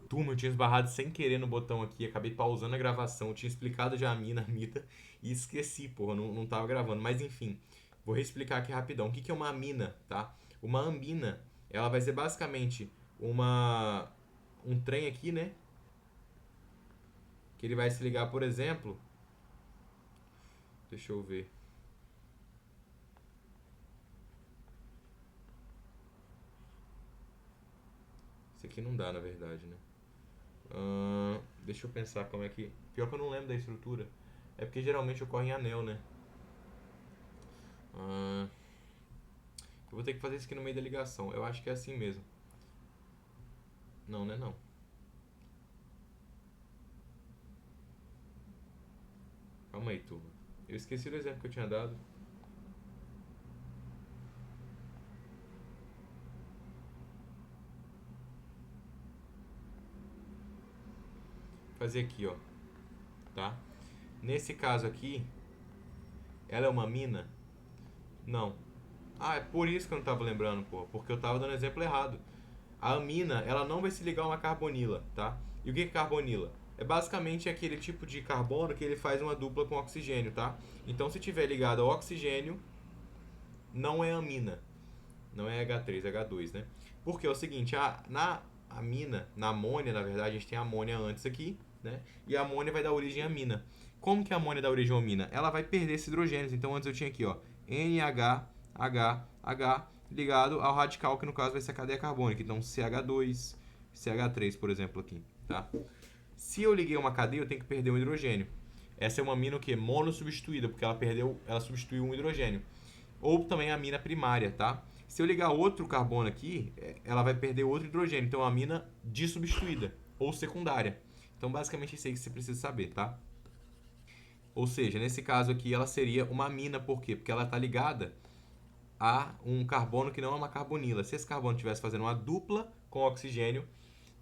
Turma, eu tinha esbarrado sem querer no botão aqui, acabei pausando a gravação, eu tinha explicado já a amida e esqueci, porra, não tava gravando. Mas enfim, vou reexplicar aqui rapidão. O que é uma amina, tá? Uma amina, ela vai ser basicamente um trem aqui, né? Que ele vai se ligar, por exemplo. Deixa eu ver. Esse aqui não dá, na verdade, né? Deixa eu pensar como é que. Pior que eu não lembro da estrutura. É porque geralmente ocorre em anel, né? Eu vou ter que fazer isso aqui no meio da ligação. Eu acho que é assim mesmo. Não, né? Não. Calma aí, turma. Eu esqueci do exemplo que eu tinha dado. Vou fazer aqui, ó. Tá? Nesse caso aqui, ela é uma mina? Não. Ah, é por isso que eu não tava lembrando, pô. Porque eu tava dando exemplo errado. A amina, ela não vai se ligar a uma carbonila, tá? E o que é carbonila? É basicamente aquele tipo de carbono que ele faz uma dupla com oxigênio, tá? Então, se tiver ligado ao oxigênio, não é amina. Não é H3, é H2, né? Porque é o seguinte, na amina, na amônia, na verdade, a gente tem a amônia antes aqui, né? E a amônia vai dar origem à amina. Como que a amônia dá origem à amina? Ela vai perder esses hidrogênios. Então, antes eu tinha aqui, ó, NH ligado ao radical, que no caso vai ser a cadeia carbônica. Então, CH2, CH3, por exemplo, aqui, tá? Se eu liguei uma cadeia, eu tenho que perder um hidrogênio. Essa é uma amina o quê? Monossubstituída, porque ela substituiu um hidrogênio. Ou também a amina primária, tá? Se eu ligar outro carbono aqui, ela vai perder outro hidrogênio. Então, é uma amina dissubstituída ou secundária. Então, basicamente, isso aí que você precisa saber, tá? Ou seja, nesse caso aqui, ela seria uma amina, por quê? Porque ela está ligada a um carbono que não é uma carbonila. Se esse carbono estivesse fazendo uma dupla com oxigênio,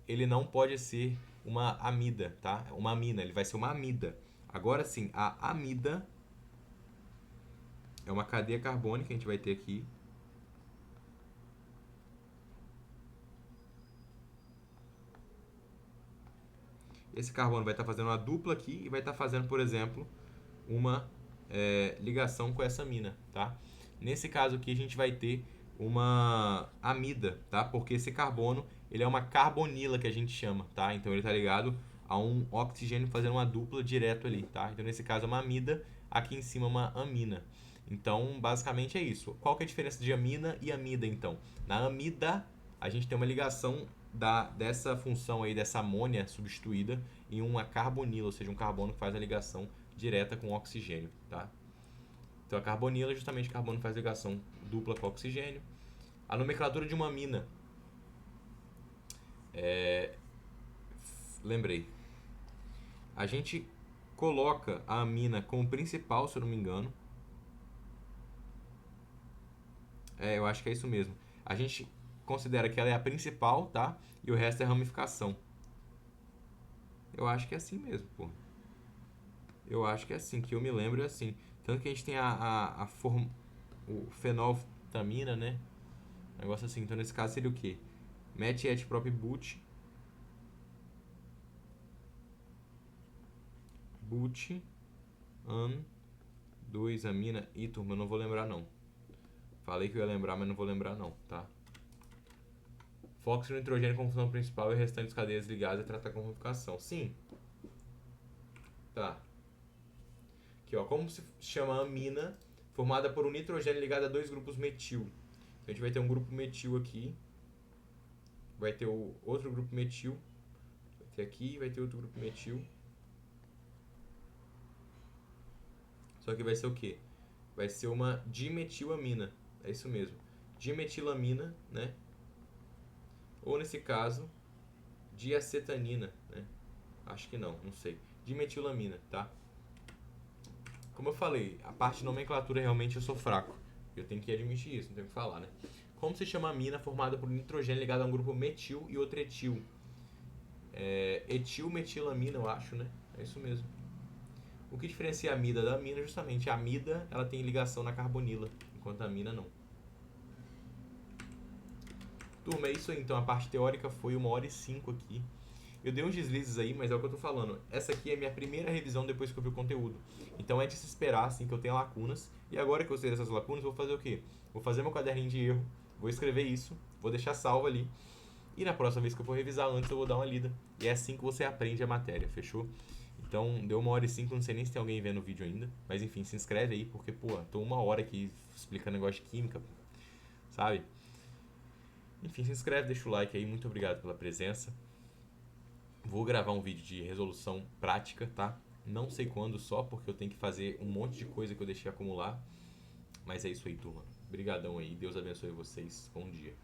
ele não pode ser uma amida, tá? Uma amina, ele vai ser uma amida. Agora sim, a amida é uma cadeia carbônica que a gente vai ter aqui. esse carbono vai estar fazendo uma dupla aqui e vai estar fazendo, por exemplo, uma ligação com essa amina, tá? Nesse caso aqui a gente vai ter uma amida, tá? Porque esse carbono, ele é uma carbonila que a gente chama, tá? Então ele está ligado a um oxigênio fazendo uma dupla direto ali, tá? Então nesse caso é uma amida, aqui em cima é uma amina. Então, basicamente é isso. Qual que é a diferença de amina e amida, então? Na amida, a gente tem uma ligação dessa função aí, dessa amônia substituída em uma carbonila, ou seja, um carbono que faz a ligação direta com o oxigênio, tá? Então a carbonila, justamente o carbono faz ligação dupla com o oxigênio. A nomenclatura de uma amina, lembrei, a gente coloca a amina como principal, se eu não me engano. Eu acho que é isso mesmo. A gente considera que ela é a principal, tá? E o resto é ramificação. Eu acho que é assim mesmo, pô. Eu acho que é assim, que eu me lembro é assim. Tanto que a gente tem o fenolftamina, né? Negócio assim. Então nesse caso seria o quê? Met-et-prop-but. An 2 amina. Ih, turma, eu não vou lembrar não. Falei que eu ia lembrar, mas não vou lembrar não, tá? Foco no nitrogênio como função principal e restantes cadeias ligadas a tratar com ramificação. Sim. Tá. Aqui, ó. Como se chama a amina formada por um nitrogênio ligado a dois grupos metil? Então, a gente vai ter um grupo metil aqui. Vai ter o outro grupo metil. Vai ter aqui, vai ter outro grupo metil. Só que vai ser o quê? Vai ser uma dimetilamina. É isso mesmo. Dimetilamina, né? Ou nesse caso, diacetanina, né? Acho que não, não sei. Dimetilamina, tá? Como eu falei, a parte de nomenclatura realmente eu sou fraco. Eu tenho que admitir isso, não tenho o que falar, né? Como se chama a amina formada por nitrogênio ligado a um grupo metil e outro etil? Etilmetilamina, eu acho, né? É isso mesmo. O que diferencia a amida da amina? Justamente a amida, ela tem ligação na carbonila, enquanto a amina não. Turma, é isso aí. Então a parte teórica foi 1h05 aqui. Eu dei uns deslizes aí, mas é o que eu tô falando. Essa aqui é a minha primeira revisão depois que eu vi o conteúdo. Então é de se esperar, assim, que eu tenha lacunas. E agora que eu sei dessas lacunas, eu vou fazer o quê? Vou fazer meu caderninho de erro, vou escrever isso, vou deixar salvo ali. E na próxima vez que eu for revisar antes, eu vou dar uma lida. E é assim que você aprende a matéria, fechou? Então, deu 1h05, não sei nem se tem alguém vendo o vídeo ainda. Mas enfim, se inscreve aí, porque, pô, tô 1 hora aqui explicando negócio de química, sabe? Enfim, se inscreve, deixa o like aí. Muito obrigado pela presença. Vou gravar um vídeo de resolução prática, tá? Não sei quando só, porque eu tenho que fazer um monte de coisa que eu deixei acumular. Mas é isso aí, turma. Obrigadão aí. Deus abençoe vocês. Bom dia.